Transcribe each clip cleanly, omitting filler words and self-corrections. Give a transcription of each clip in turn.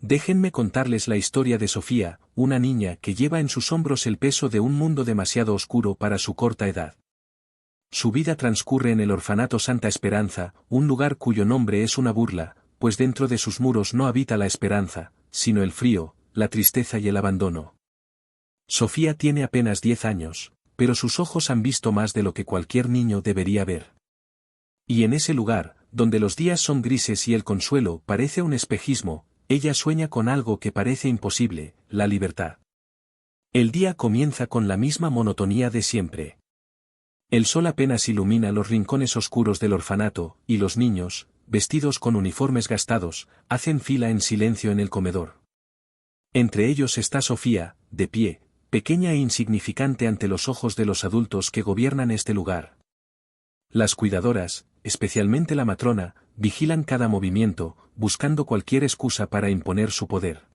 Déjenme contarles la historia de Sofía, una niña que lleva en sus hombros el peso de un mundo demasiado oscuro para su corta edad. Su vida transcurre en el orfanato Santa Esperanza, un lugar cuyo nombre es una burla, pues dentro de sus muros no habita la esperanza, sino el frío, la tristeza y el abandono. Sofía tiene apenas 10 años, pero sus ojos han visto más de lo que cualquier niño debería ver. Y en ese lugar, donde los días son grises y el consuelo parece un espejismo, ella sueña con algo que parece imposible, la libertad. El día comienza con la misma monotonía de siempre. El sol apenas ilumina los rincones oscuros del orfanato, y los niños, vestidos con uniformes gastados, hacen fila en silencio en el comedor. Entre ellos está Sofía, de pie, pequeña e insignificante ante los ojos de los adultos que gobiernan este lugar. Las cuidadoras, especialmente la matrona, vigilan cada movimiento, buscando cualquier excusa para imponer su poder.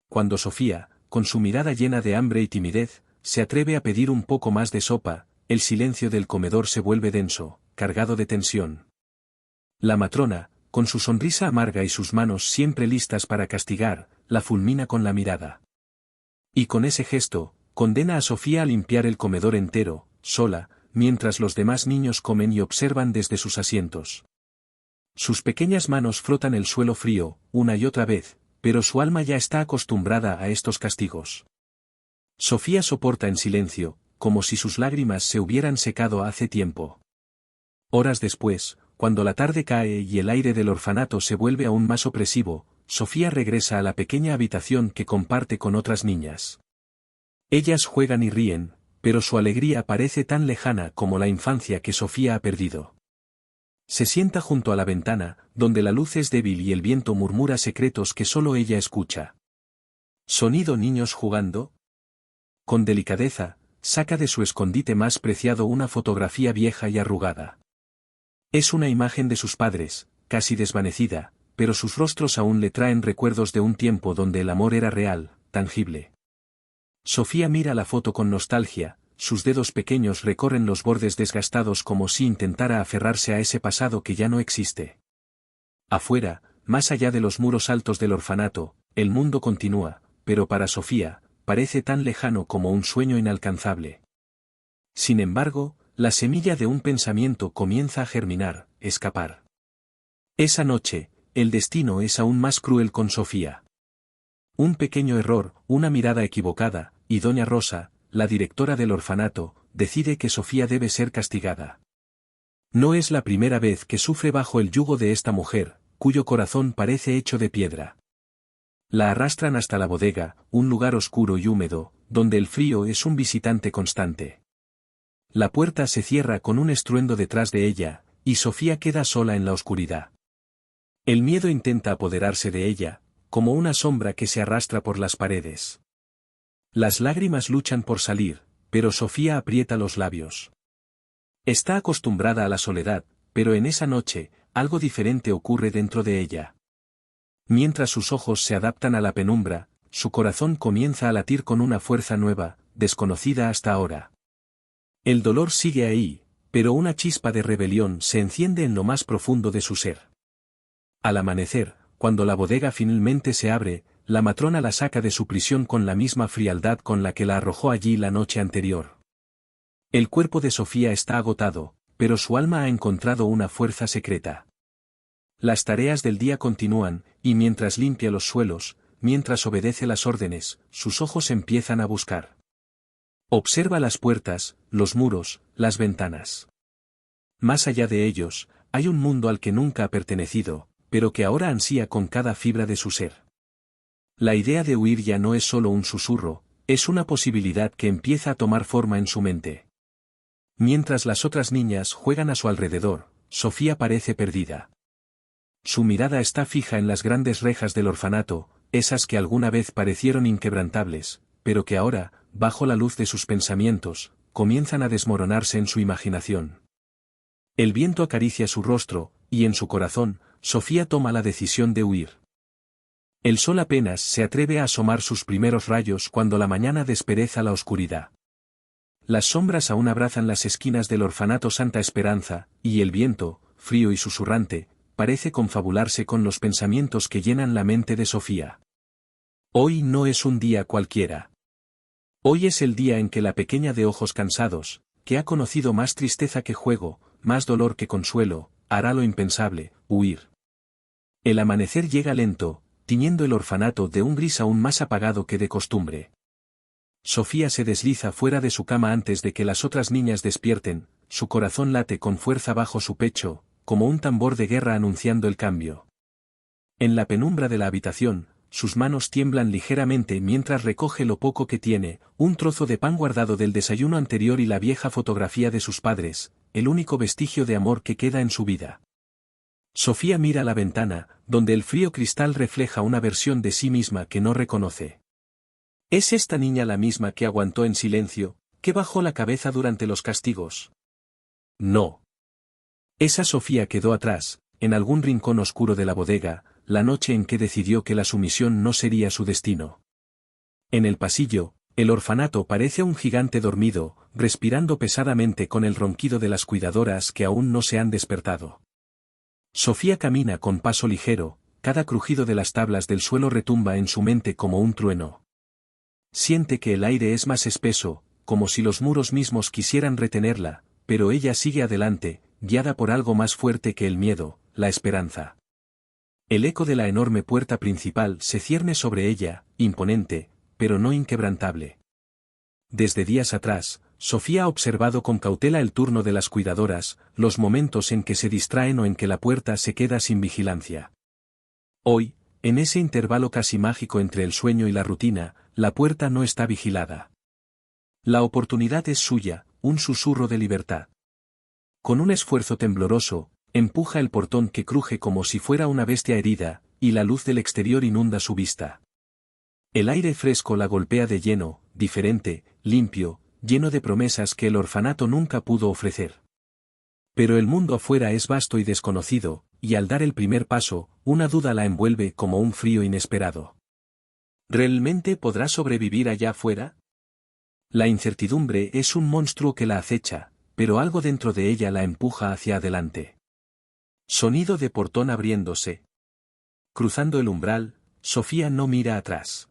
Cuando Sofía, con su mirada llena de hambre y timidez, se atreve a pedir un poco más de sopa, el silencio del comedor se vuelve denso, cargado de tensión. La matrona, con su sonrisa amarga y sus manos siempre listas para castigar, la fulmina con la mirada. Y con ese gesto, condena a Sofía a limpiar el comedor entero, sola, mientras los demás niños comen y observan desde sus asientos. Sus pequeñas manos frotan el suelo frío, una y otra vez, pero su alma ya está acostumbrada a estos castigos. Sofía soporta en silencio, como si sus lágrimas se hubieran secado hace tiempo. Horas después, cuando la tarde cae y el aire del orfanato se vuelve aún más opresivo, Sofía regresa a la pequeña habitación que comparte con otras niñas. Ellas juegan y ríen, pero su alegría parece tan lejana como la infancia que Sofía ha perdido. Se sienta junto a la ventana, donde la luz es débil y el viento murmura secretos que solo ella escucha. ¿Sonido niños jugando? Con delicadeza, saca de su escondite más preciado una fotografía vieja y arrugada. Es una imagen de sus padres, casi desvanecida, pero sus rostros aún le traen recuerdos de un tiempo donde el amor era real, tangible. Sofía mira la foto con nostalgia, sus dedos pequeños recorren los bordes desgastados como si intentara aferrarse a ese pasado que ya no existe. Afuera, más allá de los muros altos del orfanato, el mundo continúa, pero para Sofía, parece tan lejano como un sueño inalcanzable. Sin embargo, la semilla de un pensamiento comienza a germinar, escapar. Esa noche, el destino es aún más cruel con Sofía. Un pequeño error, una mirada equivocada, y doña Rosa, la directora del orfanato, decide que Sofía debe ser castigada. No es la primera vez que sufre bajo el yugo de esta mujer, cuyo corazón parece hecho de piedra. La arrastran hasta la bodega, un lugar oscuro y húmedo, donde el frío es un visitante constante. La puerta se cierra con un estruendo detrás de ella, y Sofía queda sola en la oscuridad. El miedo intenta apoderarse de ella, como una sombra que se arrastra por las paredes. Las lágrimas luchan por salir, pero Sofía aprieta los labios. Está acostumbrada a la soledad, pero en esa noche, algo diferente ocurre dentro de ella. Mientras sus ojos se adaptan a la penumbra, su corazón comienza a latir con una fuerza nueva, desconocida hasta ahora. El dolor sigue ahí, pero una chispa de rebelión se enciende en lo más profundo de su ser. Al amanecer, cuando la bodega finalmente se abre, la matrona la saca de su prisión con la misma frialdad con la que la arrojó allí la noche anterior. El cuerpo de Sofía está agotado, pero su alma ha encontrado una fuerza secreta. Las tareas del día continúan, y mientras limpia los suelos, mientras obedece las órdenes, sus ojos empiezan a buscar. Observa las puertas, los muros, las ventanas. Más allá de ellos, hay un mundo al que nunca ha pertenecido, pero que ahora ansía con cada fibra de su ser. La idea de huir ya no es solo un susurro, es una posibilidad que empieza a tomar forma en su mente. Mientras las otras niñas juegan a su alrededor, Sofía parece perdida. Su mirada está fija en las grandes rejas del orfanato, esas que alguna vez parecieron inquebrantables, pero que ahora, bajo la luz de sus pensamientos, comienzan a desmoronarse en su imaginación. El viento acaricia su rostro, y en su corazón, Sofía toma la decisión de huir. El sol apenas se atreve a asomar sus primeros rayos cuando la mañana despereza la oscuridad. Las sombras aún abrazan las esquinas del orfanato Santa Esperanza, y el viento, frío y susurrante, parece confabularse con los pensamientos que llenan la mente de Sofía. Hoy no es un día cualquiera. Hoy es el día en que la pequeña de ojos cansados, que ha conocido más tristeza que juego, más dolor que consuelo, hará lo impensable, huir. El amanecer llega lento, tiñendo el orfanato de un gris aún más apagado que de costumbre. Sofía se desliza fuera de su cama antes de que las otras niñas despierten, su corazón late con fuerza bajo su pecho, como un tambor de guerra anunciando el cambio. En la penumbra de la habitación, sus manos tiemblan ligeramente mientras recoge lo poco que tiene, un trozo de pan guardado del desayuno anterior y la vieja fotografía de sus padres, el único vestigio de amor que queda en su vida. Sofía mira la ventana, donde el frío cristal refleja una versión de sí misma que no reconoce. ¿Es esta niña la misma que aguantó en silencio, que bajó la cabeza durante los castigos? No. Esa Sofía quedó atrás, en algún rincón oscuro de la bodega, la noche en que decidió que la sumisión no sería su destino. En el pasillo, el orfanato parece un gigante dormido, respirando pesadamente con el ronquido de las cuidadoras que aún no se han despertado. Sofía camina con paso ligero, cada crujido de las tablas del suelo retumba en su mente como un trueno. Siente que el aire es más espeso, como si los muros mismos quisieran retenerla, pero ella sigue adelante, guiada por algo más fuerte que el miedo, la esperanza. El eco de la enorme puerta principal se cierne sobre ella, imponente, pero no inquebrantable. Desde días atrás, Sofía ha observado con cautela el turno de las cuidadoras, los momentos en que se distraen o en que la puerta se queda sin vigilancia. Hoy, en ese intervalo casi mágico entre el sueño y la rutina, la puerta no está vigilada. La oportunidad es suya, un susurro de libertad. Con un esfuerzo tembloroso, empuja el portón que cruje como si fuera una bestia herida, y la luz del exterior inunda su vista. El aire fresco la golpea de lleno, diferente, limpio, lleno de promesas que el orfanato nunca pudo ofrecer. Pero el mundo afuera es vasto y desconocido, y al dar el primer paso, una duda la envuelve como un frío inesperado. ¿Realmente podrá sobrevivir allá afuera? La incertidumbre es un monstruo que la acecha, pero algo dentro de ella la empuja hacia adelante. Sonido de portón abriéndose. Cruzando el umbral, Sofía no mira atrás.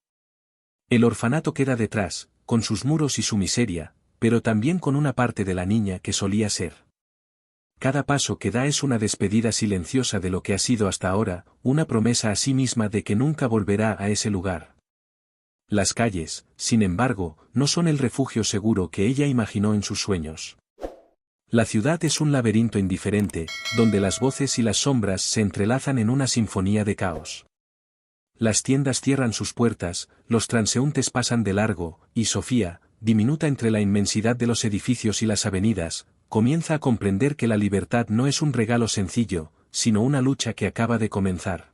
El orfanato queda detrás, con sus muros y su miseria, pero también con una parte de la niña que solía ser. Cada paso que da es una despedida silenciosa de lo que ha sido hasta ahora, una promesa a sí misma de que nunca volverá a ese lugar. Las calles, sin embargo, no son el refugio seguro que ella imaginó en sus sueños. La ciudad es un laberinto indiferente, donde las voces y las sombras se entrelazan en una sinfonía de caos. Las tiendas cierran sus puertas, los transeúntes pasan de largo, y Sofía, diminuta entre la inmensidad de los edificios y las avenidas, comienza a comprender que la libertad no es un regalo sencillo, sino una lucha que acaba de comenzar.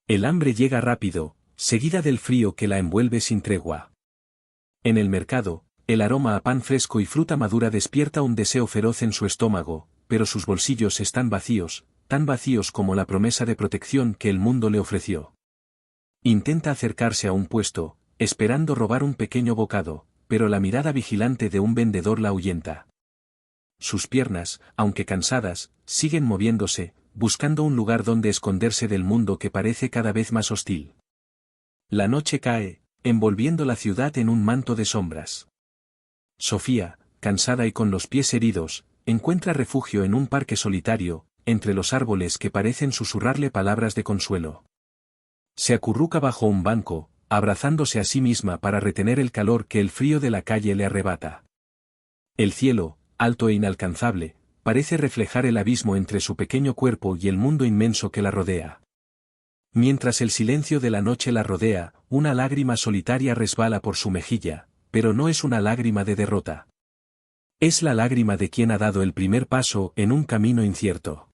El hambre llega rápido, seguida del frío que la envuelve sin tregua. En el mercado, el aroma a pan fresco y fruta madura despierta un deseo feroz en su estómago, pero sus bolsillos están vacíos, tan vacíos como la promesa de protección que el mundo le ofreció. Intenta acercarse a un puesto, esperando robar un pequeño bocado, pero la mirada vigilante de un vendedor la ahuyenta. Sus piernas, aunque cansadas, siguen moviéndose, buscando un lugar donde esconderse del mundo que parece cada vez más hostil. La noche cae, envolviendo la ciudad en un manto de sombras. Sofía, cansada y con los pies heridos, encuentra refugio en un parque solitario, entre los árboles que parecen susurrarle palabras de consuelo. Se acurruca bajo un banco, abrazándose a sí misma para retener el calor que el frío de la calle le arrebata. El cielo, alto e inalcanzable, parece reflejar el abismo entre su pequeño cuerpo y el mundo inmenso que la rodea. Mientras el silencio de la noche la rodea, una lágrima solitaria resbala por su mejilla, pero no es una lágrima de derrota. Es la lágrima de quien ha dado el primer paso en un camino incierto.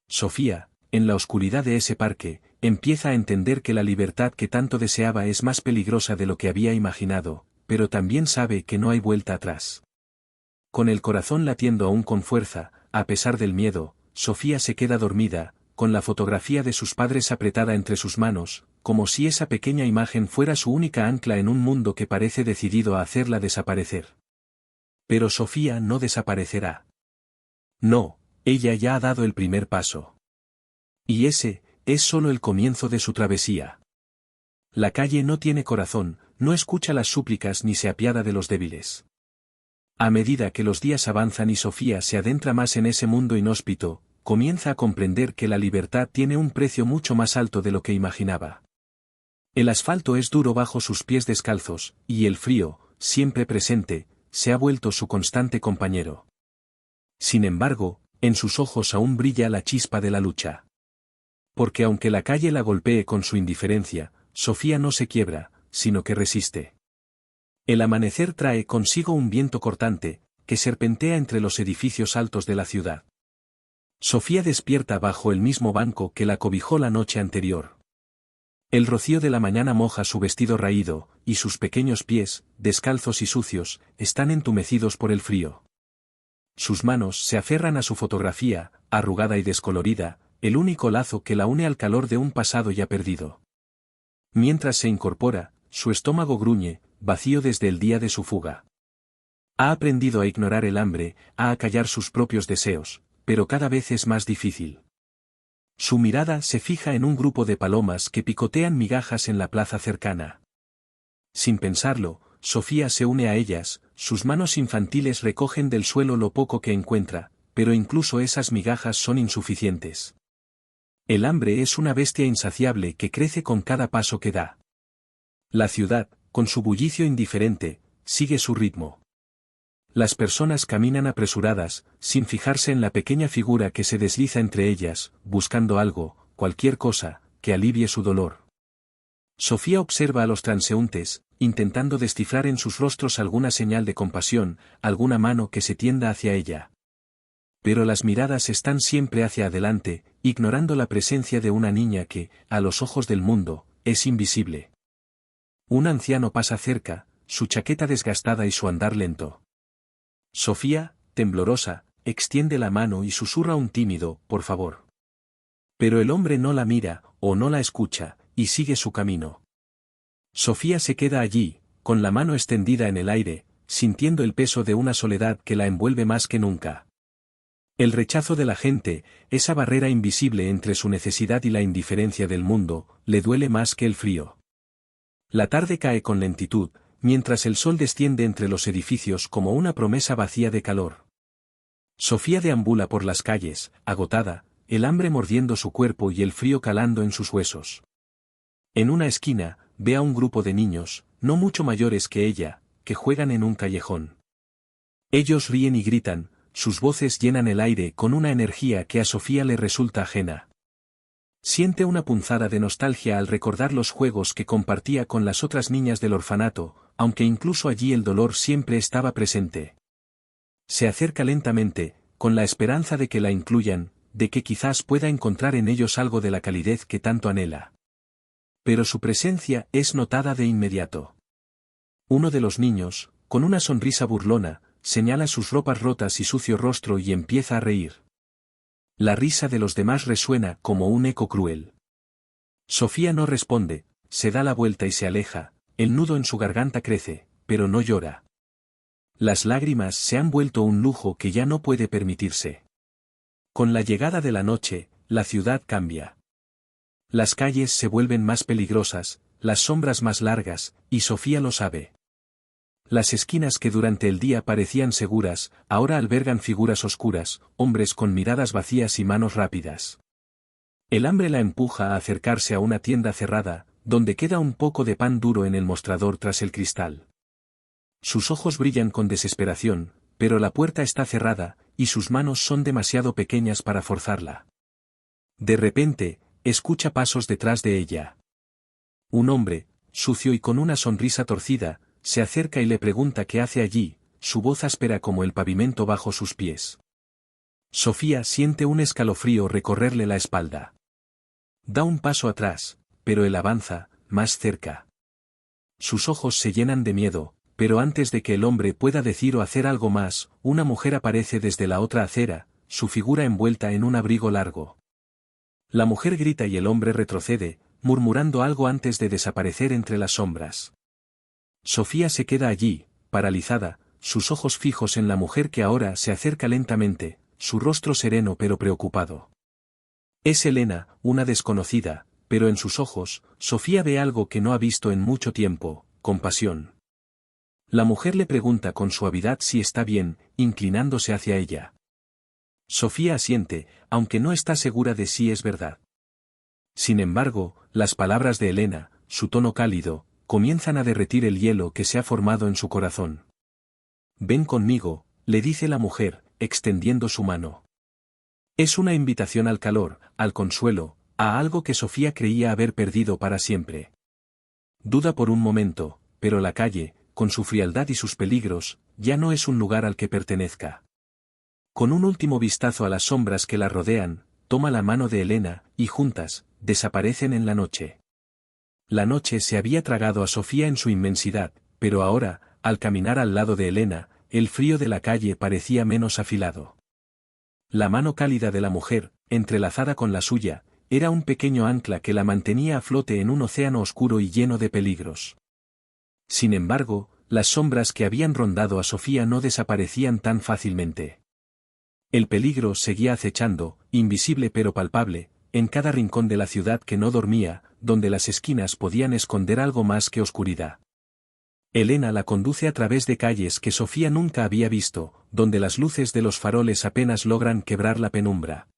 Sofía, en la oscuridad de ese parque, empieza a entender que la libertad que tanto deseaba es más peligrosa de lo que había imaginado, pero también sabe que no hay vuelta atrás. Con el corazón latiendo aún con fuerza, a pesar del miedo, Sofía se queda dormida, con la fotografía de sus padres apretada entre sus manos, como si esa pequeña imagen fuera su única ancla en un mundo que parece decidido a hacerla desaparecer. Pero Sofía no desaparecerá. No, ella ya ha dado el primer paso. Y ese, es solo el comienzo de su travesía. La calle no tiene corazón, no escucha las súplicas ni se apiada de los débiles. A medida que los días avanzan y Sofía se adentra más en ese mundo inhóspito, comienza a comprender que la libertad tiene un precio mucho más alto de lo que imaginaba. El asfalto es duro bajo sus pies descalzos, y el frío, siempre presente, se ha vuelto su constante compañero. Sin embargo, en sus ojos aún brilla la chispa de la lucha. Porque aunque la calle la golpee con su indiferencia, Sofía no se quiebra, sino que resiste. El amanecer trae consigo un viento cortante, que serpentea entre los edificios altos de la ciudad. Sofía despierta bajo el mismo banco que la cobijó la noche anterior. El rocío de la mañana moja su vestido raído, y sus pequeños pies, descalzos y sucios, están entumecidos por el frío. Sus manos se aferran a su fotografía, arrugada y descolorida, el único lazo que la une al calor de un pasado ya perdido. Mientras se incorpora, su estómago gruñe, vacío desde el día de su fuga. Ha aprendido a ignorar el hambre, a acallar sus propios deseos, pero cada vez es más difícil. Su mirada se fija en un grupo de palomas que picotean migajas en la plaza cercana. Sin pensarlo, Sofía se une a ellas, sus manos infantiles recogen del suelo lo poco que encuentra, pero incluso esas migajas son insuficientes. El hambre es una bestia insaciable que crece con cada paso que da. La ciudad, con su bullicio indiferente, sigue su ritmo. Las personas caminan apresuradas, sin fijarse en la pequeña figura que se desliza entre ellas, buscando algo, cualquier cosa, que alivie su dolor. Sofía observa a los transeúntes, intentando descifrar en sus rostros alguna señal de compasión, alguna mano que se tienda hacia ella. Pero las miradas están siempre hacia adelante, ignorando la presencia de una niña que, a los ojos del mundo, es invisible. Un anciano pasa cerca, su chaqueta desgastada y su andar lento. Sofía, temblorosa, extiende la mano y susurra un tímido, por favor. Pero el hombre no la mira, o no la escucha, y sigue su camino. Sofía se queda allí, con la mano extendida en el aire, sintiendo el peso de una soledad que la envuelve más que nunca. El rechazo de la gente, esa barrera invisible entre su necesidad y la indiferencia del mundo, le duele más que el frío. La tarde cae con lentitud, mientras el sol desciende entre los edificios como una promesa vacía de calor. Sofía deambula por las calles, agotada, el hambre mordiendo su cuerpo y el frío calando en sus huesos. En una esquina, ve a un grupo de niños, no mucho mayores que ella, que juegan en un callejón. Ellos ríen y gritan, sus voces llenan el aire con una energía que a Sofía le resulta ajena. Siente una punzada de nostalgia al recordar los juegos que compartía con las otras niñas del orfanato, aunque incluso allí el dolor siempre estaba presente. Se acerca lentamente, con la esperanza de que la incluyan, de que quizás pueda encontrar en ellos algo de la calidez que tanto anhela. Pero su presencia es notada de inmediato. Uno de los niños, con una sonrisa burlona, señala sus ropas rotas y sucio rostro y empieza a reír. La risa de los demás resuena como un eco cruel. Sofía no responde, se da la vuelta y se aleja, el nudo en su garganta crece, pero no llora. Las lágrimas se han vuelto un lujo que ya no puede permitirse. Con la llegada de la noche, la ciudad cambia. Las calles se vuelven más peligrosas, las sombras más largas, y Sofía lo sabe. Las esquinas que durante el día parecían seguras, ahora albergan figuras oscuras, hombres con miradas vacías y manos rápidas. El hambre la empuja a acercarse a una tienda cerrada, donde queda un poco de pan duro en el mostrador tras el cristal. Sus ojos brillan con desesperación, pero la puerta está cerrada, y sus manos son demasiado pequeñas para forzarla. De repente, escucha pasos detrás de ella. Un hombre, sucio y con una sonrisa torcida, se acerca y le pregunta qué hace allí, su voz áspera como el pavimento bajo sus pies. Sofía siente un escalofrío recorrerle la espalda. Da un paso atrás, pero él avanza, más cerca. Sus ojos se llenan de miedo, pero antes de que el hombre pueda decir o hacer algo más, una mujer aparece desde la otra acera, su figura envuelta en un abrigo largo. La mujer grita y el hombre retrocede, murmurando algo antes de desaparecer entre las sombras. Sofía se queda allí, paralizada, sus ojos fijos en la mujer que ahora se acerca lentamente, su rostro sereno pero preocupado. Es Elena, una desconocida, pero en sus ojos, Sofía ve algo que no ha visto en mucho tiempo, compasión. La mujer le pregunta con suavidad si está bien, inclinándose hacia ella. Sofía asiente, aunque no está segura de si es verdad. Sin embargo, las palabras de Elena, su tono cálido, comienzan a derretir el hielo que se ha formado en su corazón. Ven conmigo, le dice la mujer, extendiendo su mano. Es una invitación al calor, al consuelo, a algo que Sofía creía haber perdido para siempre. Duda por un momento, pero la calle, con su frialdad y sus peligros, ya no es un lugar al que pertenezca. Con un último vistazo a las sombras que la rodean, toma la mano de Elena, y juntas, desaparecen en la noche. La noche se había tragado a Sofía en su inmensidad, pero ahora, al caminar al lado de Elena, el frío de la calle parecía menos afilado. La mano cálida de la mujer, entrelazada con la suya, era un pequeño ancla que la mantenía a flote en un océano oscuro y lleno de peligros. Sin embargo, las sombras que habían rondado a Sofía no desaparecían tan fácilmente. El peligro seguía acechando, invisible pero palpable, en cada rincón de la ciudad que no dormía, donde las esquinas podían esconder algo más que oscuridad. Elena la conduce a través de calles que Sofía nunca había visto, donde las luces de los faroles apenas logran quebrar la penumbra.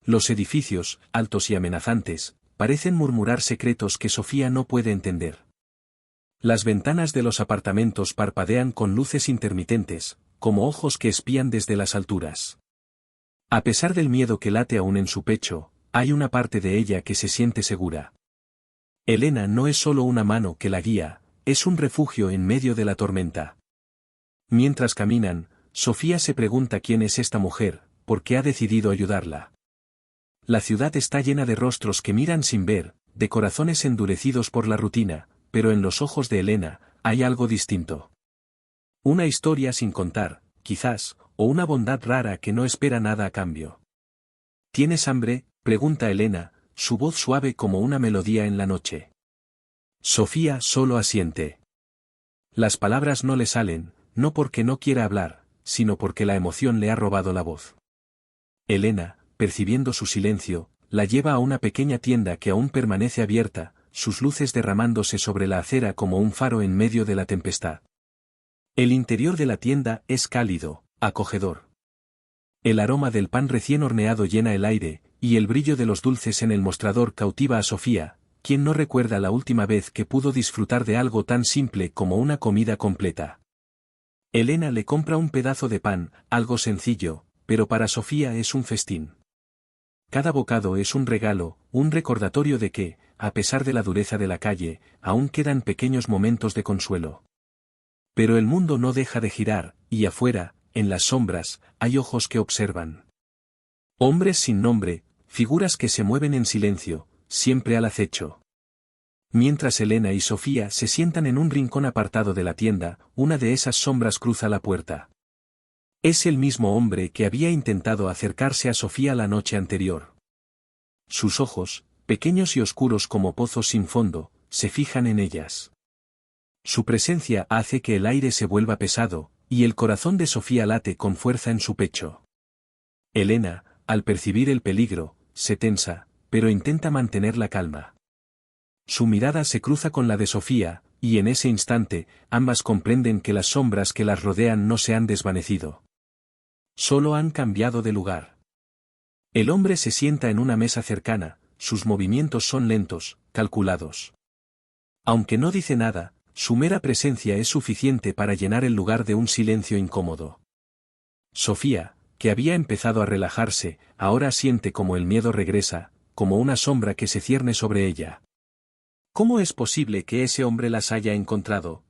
Los edificios, altos y amenazantes, parecen murmurar secretos que Sofía no puede entender. Las ventanas de los apartamentos parpadean con luces intermitentes, como ojos que espían desde las alturas. A pesar del miedo que late aún en su pecho, hay una parte de ella que se siente segura. Elena no es solo una mano que la guía, es un refugio en medio de la tormenta. Mientras caminan, Sofía se pregunta quién es esta mujer, por qué ha decidido ayudarla. La ciudad está llena de rostros que miran sin ver, de corazones endurecidos por la rutina, pero en los ojos de Elena, hay algo distinto. Una historia sin contar, quizás, o una bondad rara que no espera nada a cambio. ¿Tienes hambre?, pregunta Elena, su voz suave como una melodía en la noche. Sofía solo asiente. Las palabras no le salen, no porque no quiera hablar, sino porque la emoción le ha robado la voz. Elena, percibiendo su silencio, la lleva a una pequeña tienda que aún permanece abierta, sus luces derramándose sobre la acera como un faro en medio de la tempestad. El interior de la tienda es cálido, acogedor. El aroma del pan recién horneado llena el aire, y el brillo de los dulces en el mostrador cautiva a Sofía, quien no recuerda la última vez que pudo disfrutar de algo tan simple como una comida completa. Elena le compra un pedazo de pan, algo sencillo, pero para Sofía es un festín. Cada bocado es un regalo, un recordatorio de que, a pesar de la dureza de la calle, aún quedan pequeños momentos de consuelo. Pero el mundo no deja de girar, y afuera, en las sombras, hay ojos que observan. Hombres sin nombre, figuras que se mueven en silencio, siempre al acecho. Mientras Elena y Sofía se sientan en un rincón apartado de la tienda, una de esas sombras cruza la puerta. Es el mismo hombre que había intentado acercarse a Sofía la noche anterior. Sus ojos, pequeños y oscuros como pozos sin fondo, se fijan en ellas. Su presencia hace que el aire se vuelva pesado, y el corazón de Sofía late con fuerza en su pecho. Elena, al percibir el peligro, se tensa, pero intenta mantener la calma. Su mirada se cruza con la de Sofía, y en ese instante, ambas comprenden que las sombras que las rodean no se han desvanecido. Solo han cambiado de lugar. El hombre se sienta en una mesa cercana, sus movimientos son lentos, calculados. Aunque no dice nada, su mera presencia es suficiente para llenar el lugar de un silencio incómodo. Sofía, que había empezado a relajarse, ahora siente como el miedo regresa, como una sombra que se cierne sobre ella. ¿Cómo es posible que ese hombre las haya encontrado?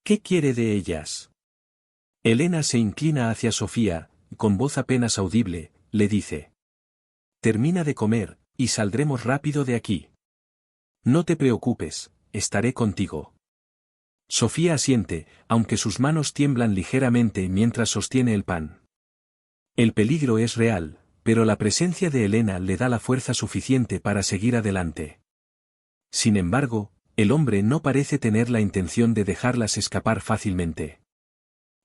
¿Qué quiere de ellas? Elena se inclina hacia Sofía, y con voz apenas audible, le dice: termina de comer, y saldremos rápido de aquí. No te preocupes, estaré contigo. Sofía asiente, aunque sus manos tiemblan ligeramente mientras sostiene el pan. El peligro es real, pero la presencia de Elena le da la fuerza suficiente para seguir adelante. Sin embargo, el hombre no parece tener la intención de dejarlas escapar fácilmente.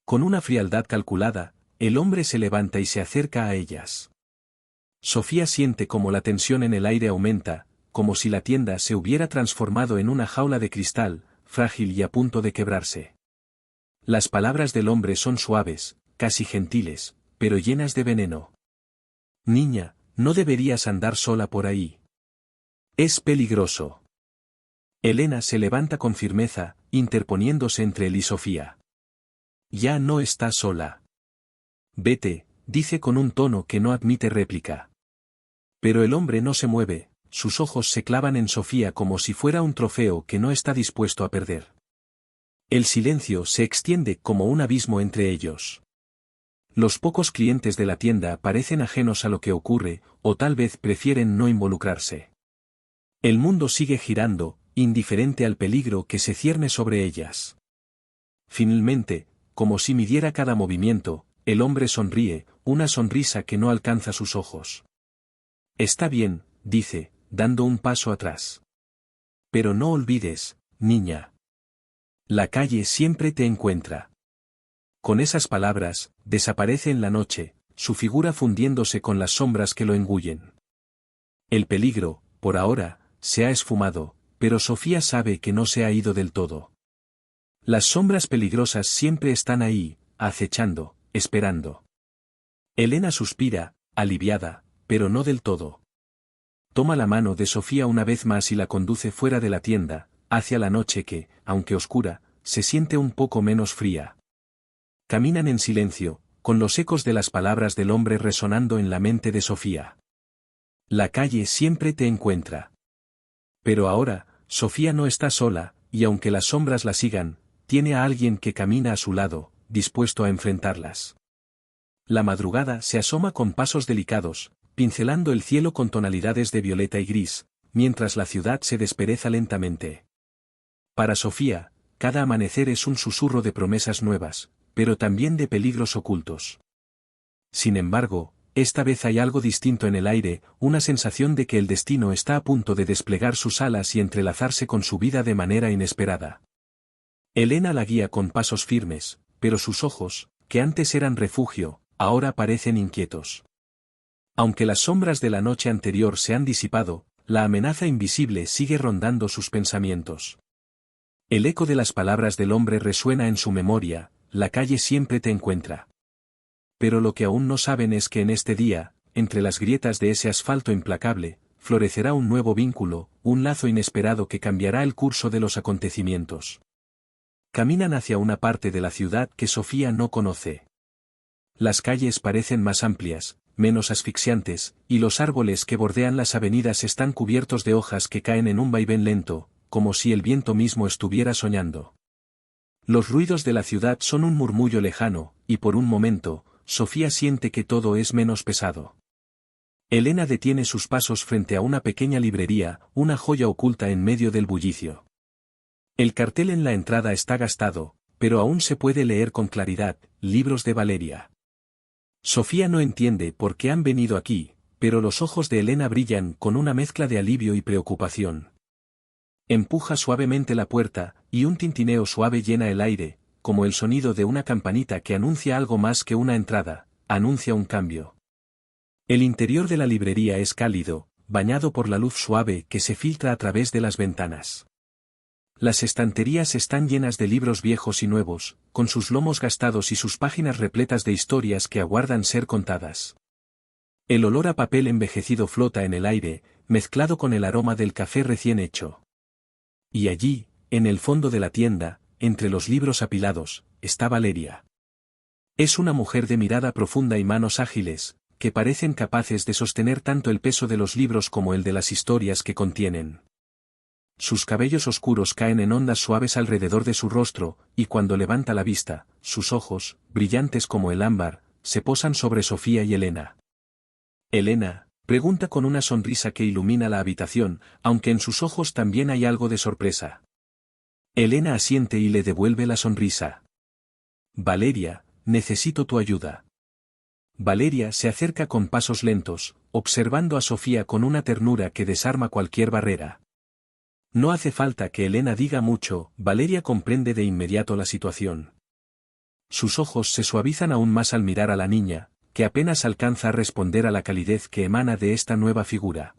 Con una frialdad calculada, el hombre se levanta y se acerca a ellas. Sofía siente como la tensión en el aire aumenta, como si la tienda se hubiera transformado en una jaula de cristal, frágil y a punto de quebrarse. Las palabras del hombre son suaves, casi gentiles, pero llenas de veneno. Niña, no deberías andar sola por ahí. Es peligroso. Elena se levanta con firmeza, interponiéndose entre él y Sofía. Ya no está sola. Vete, dice con un tono que no admite réplica. Pero el hombre no se mueve, sus ojos se clavan en Sofía como si fuera un trofeo que no está dispuesto a perder. El silencio se extiende como un abismo entre ellos. Los pocos clientes de la tienda parecen ajenos a lo que ocurre, o tal vez prefieren no involucrarse. El mundo sigue girando, indiferente al peligro que se cierne sobre ellas. Finalmente, como si midiera cada movimiento, el hombre sonríe, una sonrisa que no alcanza sus ojos. Está bien, dice, dando un paso atrás. Pero no olvides, niña. La calle siempre te encuentra. Con esas palabras, desaparece en la noche, su figura fundiéndose con las sombras que lo engullen. El peligro, por ahora, se ha esfumado, pero Sofía sabe que no se ha ido del todo. Las sombras peligrosas siempre están ahí, acechando, esperando. Elena suspira, aliviada, pero no del todo. Toma la mano de Sofía una vez más y la conduce fuera de la tienda, hacia la noche que, aunque oscura, se siente un poco menos fría. Caminan en silencio, con los ecos de las palabras del hombre resonando en la mente de Sofía. La calle siempre te encuentra. Pero ahora, Sofía no está sola, y aunque las sombras la sigan, tiene a alguien que camina a su lado, dispuesto a enfrentarlas. La madrugada se asoma con pasos delicados, pincelando el cielo con tonalidades de violeta y gris, mientras la ciudad se despereza lentamente. Para Sofía, cada amanecer es un susurro de promesas nuevas, pero también de peligros ocultos. Sin embargo, esta vez hay algo distinto en el aire, una sensación de que el destino está a punto de desplegar sus alas y entrelazarse con su vida de manera inesperada. Elena la guía con pasos firmes, pero sus ojos, que antes eran refugio, ahora parecen inquietos. Aunque las sombras de la noche anterior se han disipado, la amenaza invisible sigue rondando sus pensamientos. El eco de las palabras del hombre resuena en su memoria, la calle siempre te encuentra. Pero lo que aún no saben es que en este día, entre las grietas de ese asfalto implacable, florecerá un nuevo vínculo, un lazo inesperado que cambiará el curso de los acontecimientos. Caminan hacia una parte de la ciudad que Sofía no conoce. Las calles parecen más amplias, menos asfixiantes, y los árboles que bordean las avenidas están cubiertos de hojas que caen en un vaivén lento, como si el viento mismo estuviera soñando. Los ruidos de la ciudad son un murmullo lejano, y por un momento, Sofía siente que todo es menos pesado. Elena detiene sus pasos frente a una pequeña librería, una joya oculta en medio del bullicio. El cartel en la entrada está gastado, pero aún se puede leer con claridad, libros de Valeria. Sofía no entiende por qué han venido aquí, pero los ojos de Elena brillan con una mezcla de alivio y preocupación. Empuja suavemente la puerta, y un tintineo suave llena el aire, como el sonido de una campanita que anuncia algo más que una entrada, anuncia un cambio. El interior de la librería es cálido, bañado por la luz suave que se filtra a través de las ventanas. Las estanterías están llenas de libros viejos y nuevos, con sus lomos gastados y sus páginas repletas de historias que aguardan ser contadas. El olor a papel envejecido flota en el aire, mezclado con el aroma del café recién hecho. Y allí, en el fondo de la tienda, entre los libros apilados, está Valeria. Es una mujer de mirada profunda y manos ágiles, que parecen capaces de sostener tanto el peso de los libros como el de las historias que contienen. Sus cabellos oscuros caen en ondas suaves alrededor de su rostro, y cuando levanta la vista, sus ojos, brillantes como el ámbar, se posan sobre Sofía y Elena. Elena, pregunta con una sonrisa que ilumina la habitación, aunque en sus ojos también hay algo de sorpresa. Elena asiente y le devuelve la sonrisa. Valeria, necesito tu ayuda. Valeria se acerca con pasos lentos, observando a Sofía con una ternura que desarma cualquier barrera. No hace falta que Elena diga mucho, Valeria comprende de inmediato la situación. Sus ojos se suavizan aún más al mirar a la niña, que apenas alcanza a responder a la calidez que emana de esta nueva figura.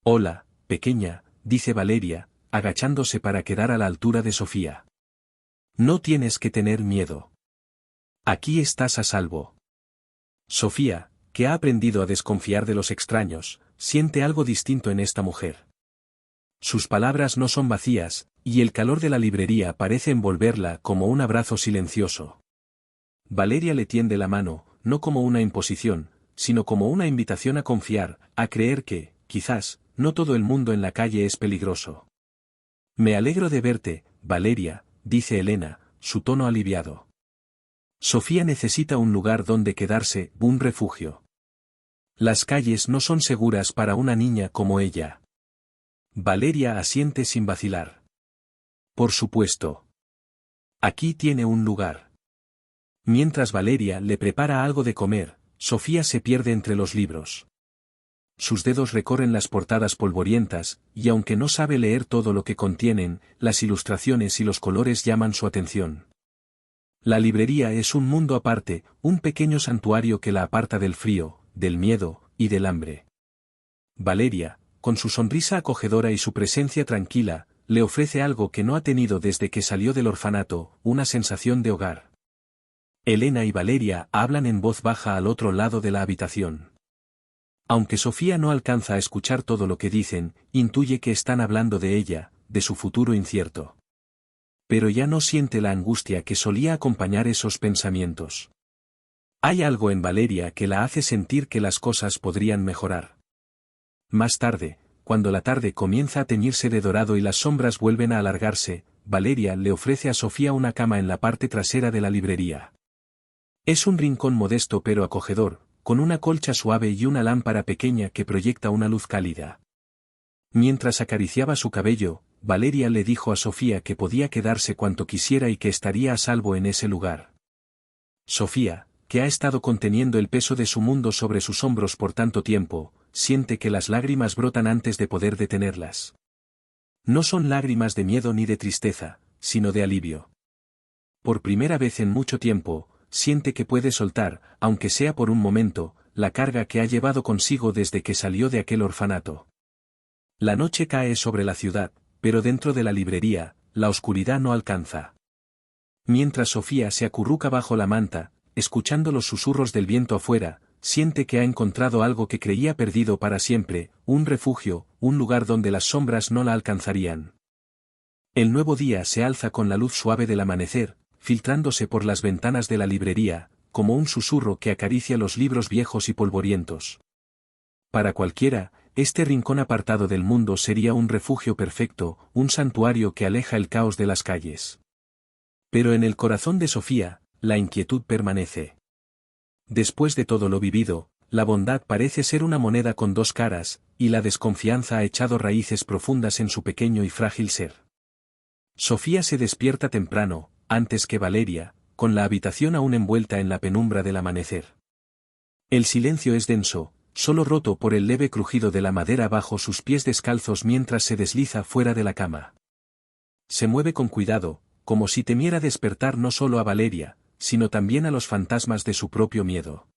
Hola, pequeña, dice Valeria, agachándose para quedar a la altura de Sofía. No tienes que tener miedo. Aquí estás a salvo. Sofía, que ha aprendido a desconfiar de los extraños, siente algo distinto en esta mujer. Sus palabras no son vacías, y el calor de la librería parece envolverla como un abrazo silencioso. Valeria le tiende la mano, no como una imposición, sino como una invitación a confiar, a creer que, quizás, no todo el mundo en la calle es peligroso. Me alegro de verte, Valeria, dice Elena, su tono aliviado. Sofía necesita un lugar donde quedarse, un refugio. Las calles no son seguras para una niña como ella. Valeria asiente sin vacilar. Por supuesto. Aquí tiene un lugar. Mientras Valeria le prepara algo de comer, Sofía se pierde entre los libros. Sus dedos recorren las portadas polvorientas, y aunque no sabe leer todo lo que contienen, las ilustraciones y los colores llaman su atención. La librería es un mundo aparte, un pequeño santuario que la aparta del frío, del miedo, y del hambre. Valeria, con su sonrisa acogedora y su presencia tranquila, le ofrece algo que no ha tenido desde que salió del orfanato, una sensación de hogar. Elena y Valeria hablan en voz baja al otro lado de la habitación. Aunque Sofía no alcanza a escuchar todo lo que dicen, intuye que están hablando de ella, de su futuro incierto. Pero ya no siente la angustia que solía acompañar esos pensamientos. Hay algo en Valeria que la hace sentir que las cosas podrían mejorar. Más tarde, cuando la tarde comienza a teñirse de dorado y las sombras vuelven a alargarse, Valeria le ofrece a Sofía una cama en la parte trasera de la librería. Es un rincón modesto pero acogedor, con una colcha suave y una lámpara pequeña que proyecta una luz cálida. Mientras acariciaba su cabello, Valeria le dijo a Sofía que podía quedarse cuanto quisiera y que estaría a salvo en ese lugar. Sofía, que ha estado conteniendo el peso de su mundo sobre sus hombros por tanto tiempo, siente que las lágrimas brotan antes de poder detenerlas. No son lágrimas de miedo ni de tristeza, sino de alivio. Por primera vez en mucho tiempo, siente que puede soltar, aunque sea por un momento, la carga que ha llevado consigo desde que salió de aquel orfanato. La noche cae sobre la ciudad, pero dentro de la librería, la oscuridad no alcanza. Mientras Sofía se acurruca bajo la manta, escuchando los susurros del viento afuera, siente que ha encontrado algo que creía perdido para siempre, un refugio, un lugar donde las sombras no la alcanzarían. El nuevo día se alza con la luz suave del amanecer, filtrándose por las ventanas de la librería, como un susurro que acaricia los libros viejos y polvorientos. Para cualquiera, este rincón apartado del mundo sería un refugio perfecto, un santuario que aleja el caos de las calles. Pero en el corazón de Sofía, la inquietud permanece. Después de todo lo vivido, la bondad parece ser una moneda con dos caras, y la desconfianza ha echado raíces profundas en su pequeño y frágil ser. Sofía se despierta temprano, antes que Valeria, con la habitación aún envuelta en la penumbra del amanecer. El silencio es denso, solo roto por el leve crujido de la madera bajo sus pies descalzos mientras se desliza fuera de la cama. Se mueve con cuidado, como si temiera despertar no solo a Valeria, sino también a los fantasmas de su propio miedo.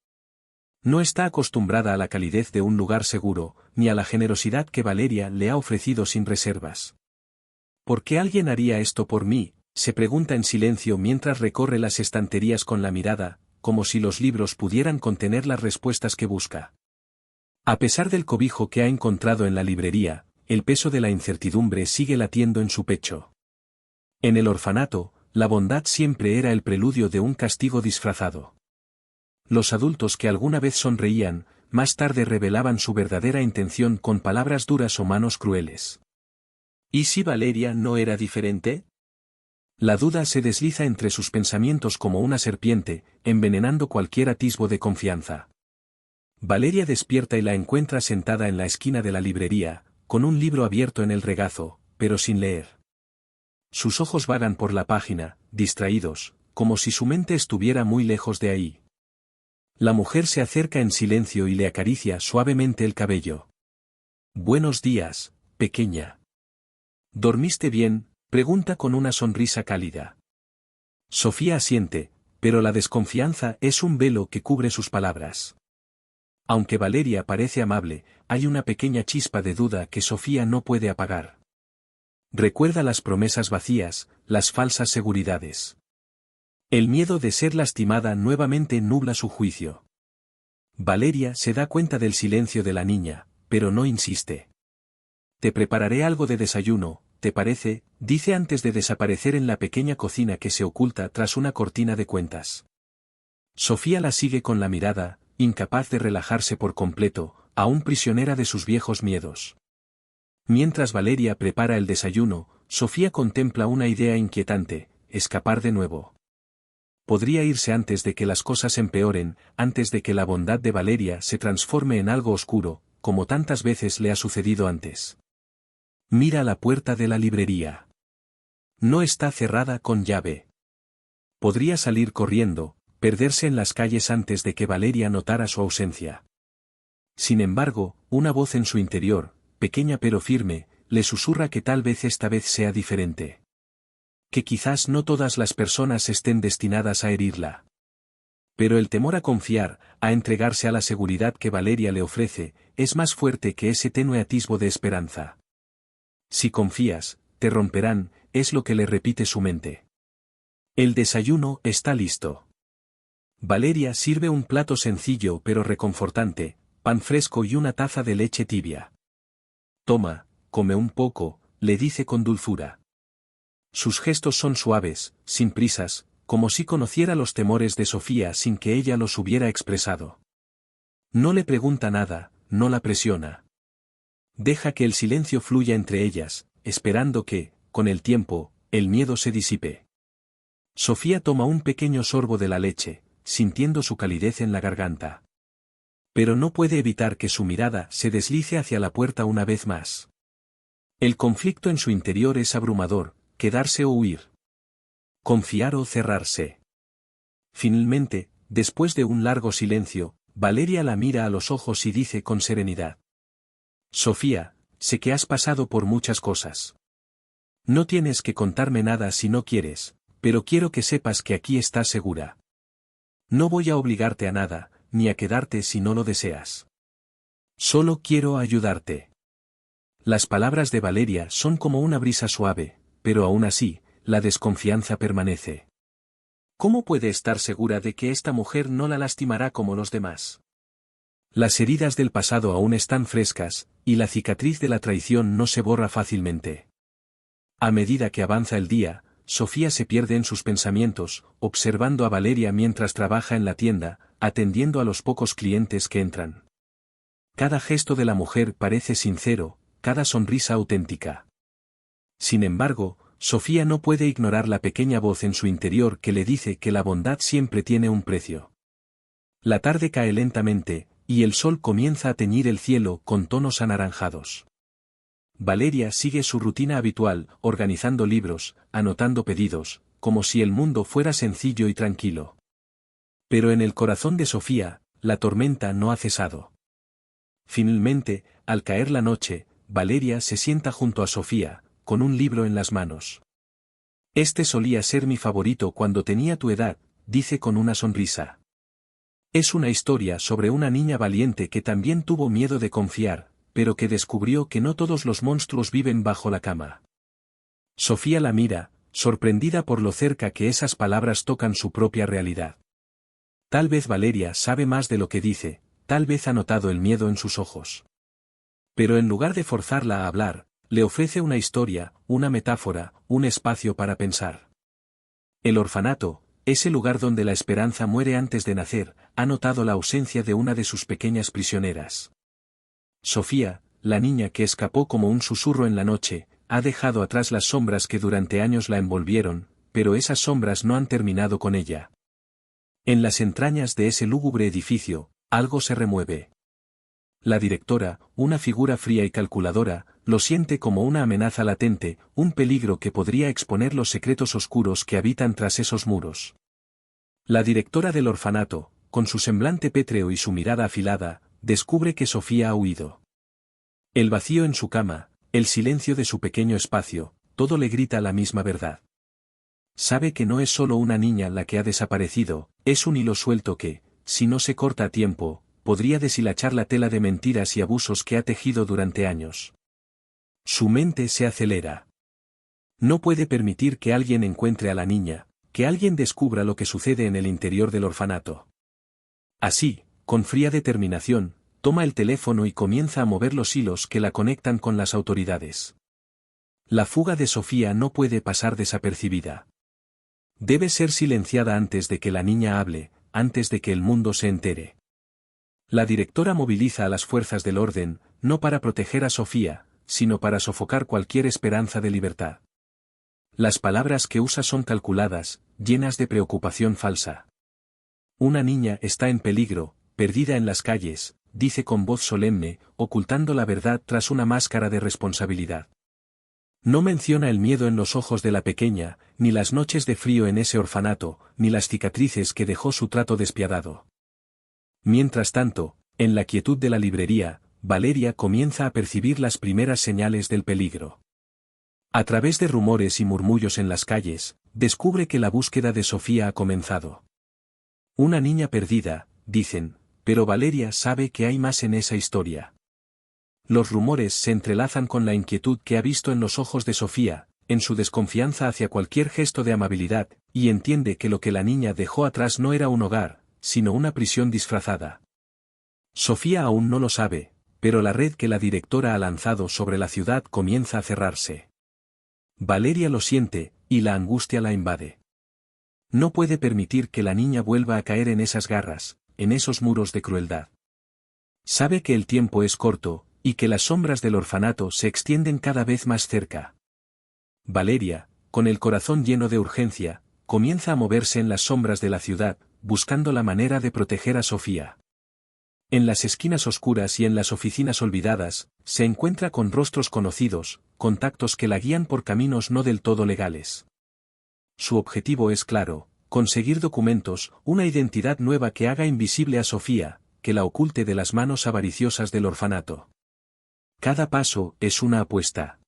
No está acostumbrada a la calidez de un lugar seguro, ni a la generosidad que Valeria le ha ofrecido sin reservas. ¿Por qué alguien haría esto por mí?, se pregunta en silencio mientras recorre las estanterías con la mirada, como si los libros pudieran contener las respuestas que busca. A pesar del cobijo que ha encontrado en la librería, el peso de la incertidumbre sigue latiendo en su pecho. En el orfanato, la bondad siempre era el preludio de un castigo disfrazado. Los adultos que alguna vez sonreían, más tarde revelaban su verdadera intención con palabras duras o manos crueles. ¿Y si Valeria no era diferente? La duda se desliza entre sus pensamientos como una serpiente, envenenando cualquier atisbo de confianza. Valeria despierta y la encuentra sentada en la esquina de la librería, con un libro abierto en el regazo, pero sin leer. Sus ojos vagan por la página, distraídos, como si su mente estuviera muy lejos de ahí. La mujer se acerca en silencio y le acaricia suavemente el cabello. Buenos días, pequeña. ¿Dormiste bien?, pregunta con una sonrisa cálida. Sofía asiente, pero la desconfianza es un velo que cubre sus palabras. Aunque Valeria parece amable, hay una pequeña chispa de duda que Sofía no puede apagar. Recuerda las promesas vacías, las falsas seguridades. El miedo de ser lastimada nuevamente nubla su juicio. Valeria se da cuenta del silencio de la niña, pero no insiste. Te prepararé algo de desayuno, ¿te parece?, dice antes de desaparecer en la pequeña cocina que se oculta tras una cortina de cuentas. Sofía la sigue con la mirada, incapaz de relajarse por completo, aún prisionera de sus viejos miedos. Mientras Valeria prepara el desayuno, Sofía contempla una idea inquietante: escapar de nuevo. Podría irse antes de que las cosas empeoren, antes de que la bondad de Valeria se transforme en algo oscuro, como tantas veces le ha sucedido antes. Mira la puerta de la librería. No está cerrada con llave. Podría salir corriendo, perderse en las calles antes de que Valeria notara su ausencia. Sin embargo, una voz en su interior, pequeña pero firme, le susurra que tal vez esta vez sea diferente. Que quizás no todas las personas estén destinadas a herirla. Pero el temor a confiar, a entregarse a la seguridad que Valeria le ofrece, es más fuerte que ese tenue atisbo de esperanza. Si confías, te romperán, es lo que le repite su mente. El desayuno está listo. Valeria sirve un plato sencillo pero reconfortante, pan fresco y una taza de leche tibia. Toma, come un poco, le dice con dulzura. Sus gestos son suaves, sin prisas, como si conociera los temores de Sofía sin que ella los hubiera expresado. No le pregunta nada, no la presiona. Deja que el silencio fluya entre ellas, esperando que, con el tiempo, el miedo se disipe. Sofía toma un pequeño sorbo de la leche, sintiendo su calidez en la garganta. Pero no puede evitar que su mirada se deslice hacia la puerta una vez más. El conflicto en su interior es abrumador: quedarse o huir. Confiar o cerrarse. Finalmente, después de un largo silencio, Valeria la mira a los ojos y dice con serenidad: Sofía, sé que has pasado por muchas cosas. No tienes que contarme nada si no quieres, pero quiero que sepas que aquí estás segura. No voy a obligarte a nada, ni a quedarte si no lo deseas. Solo quiero ayudarte. Las palabras de Valeria son como una brisa suave, pero aún así, la desconfianza permanece. ¿Cómo puede estar segura de que esta mujer no la lastimará como los demás? Las heridas del pasado aún están frescas, y la cicatriz de la traición no se borra fácilmente. A medida que avanza el día, Sofía se pierde en sus pensamientos, observando a Valeria mientras trabaja en la tienda, atendiendo a los pocos clientes que entran. Cada gesto de la mujer parece sincero, cada sonrisa auténtica. Sin embargo, Sofía no puede ignorar la pequeña voz en su interior que le dice que la bondad siempre tiene un precio. La tarde cae lentamente, y el sol comienza a teñir el cielo con tonos anaranjados. Valeria sigue su rutina habitual, organizando libros, anotando pedidos, como si el mundo fuera sencillo y tranquilo. Pero en el corazón de Sofía, la tormenta no ha cesado. Finalmente, al caer la noche, Valeria se sienta junto a Sofía, con un libro en las manos. Este solía ser mi favorito cuando tenía tu edad, dice con una sonrisa. Es una historia sobre una niña valiente que también tuvo miedo de confiar, pero que descubrió que no todos los monstruos viven bajo la cama. Sofía la mira, sorprendida por lo cerca que esas palabras tocan su propia realidad. Tal vez Valeria sabe más de lo que dice, tal vez ha notado el miedo en sus ojos. Pero en lugar de forzarla a hablar, le ofrece una historia, una metáfora, un espacio para pensar. El orfanato, ese lugar donde la esperanza muere antes de nacer, ha notado la ausencia de una de sus pequeñas prisioneras. Sofía, la niña que escapó como un susurro en la noche, ha dejado atrás las sombras que durante años la envolvieron, pero esas sombras no han terminado con ella. En las entrañas de ese lúgubre edificio, algo se remueve. La directora, una figura fría y calculadora, lo siente como una amenaza latente, un peligro que podría exponer los secretos oscuros que habitan tras esos muros. La directora del orfanato, con su semblante pétreo y su mirada afilada, descubre que Sofía ha huido. El vacío en su cama, el silencio de su pequeño espacio, todo le grita la misma verdad. Sabe que no es solo una niña la que ha desaparecido, es un hilo suelto que, si no se corta a tiempo, podría deshilachar la tela de mentiras y abusos que ha tejido durante años. Su mente se acelera. No puede permitir que alguien encuentre a la niña, que alguien descubra lo que sucede en el interior del orfanato. Así, con fría determinación, toma el teléfono y comienza a mover los hilos que la conectan con las autoridades. La fuga de Sofía no puede pasar desapercibida. Debe ser silenciada antes de que la niña hable, antes de que el mundo se entere. La directora moviliza a las fuerzas del orden, no para proteger a Sofía, sino para sofocar cualquier esperanza de libertad. Las palabras que usa son calculadas, llenas de preocupación falsa. Una niña está en peligro, perdida en las calles, dice con voz solemne, ocultando la verdad tras una máscara de responsabilidad. No menciona el miedo en los ojos de la pequeña, ni las noches de frío en ese orfanato, ni las cicatrices que dejó su trato despiadado. Mientras tanto, en la quietud de la librería, Valeria comienza a percibir las primeras señales del peligro. A través de rumores y murmullos en las calles, descubre que la búsqueda de Sofía ha comenzado. Una niña perdida, dicen, pero Valeria sabe que hay más en esa historia. Los rumores se entrelazan con la inquietud que ha visto en los ojos de Sofía, en su desconfianza hacia cualquier gesto de amabilidad, y entiende que lo que la niña dejó atrás no era un hogar, sino una prisión disfrazada. Sofía aún no lo sabe, pero la red que la directora ha lanzado sobre la ciudad comienza a cerrarse. Valeria lo siente, y la angustia la invade. No puede permitir que la niña vuelva a caer en esas garras, en esos muros de crueldad. Sabe que el tiempo es corto, y que las sombras del orfanato se extienden cada vez más cerca. Valeria, con el corazón lleno de urgencia, comienza a moverse en las sombras de la ciudad, buscando la manera de proteger a Sofía. En las esquinas oscuras y en las oficinas olvidadas, se encuentra con rostros conocidos, contactos que la guían por caminos no del todo legales. Su objetivo es claro, conseguir documentos, una identidad nueva que haga invisible a Sofía, que la oculte de las manos avariciosas del orfanato. Cada paso es una apuesta.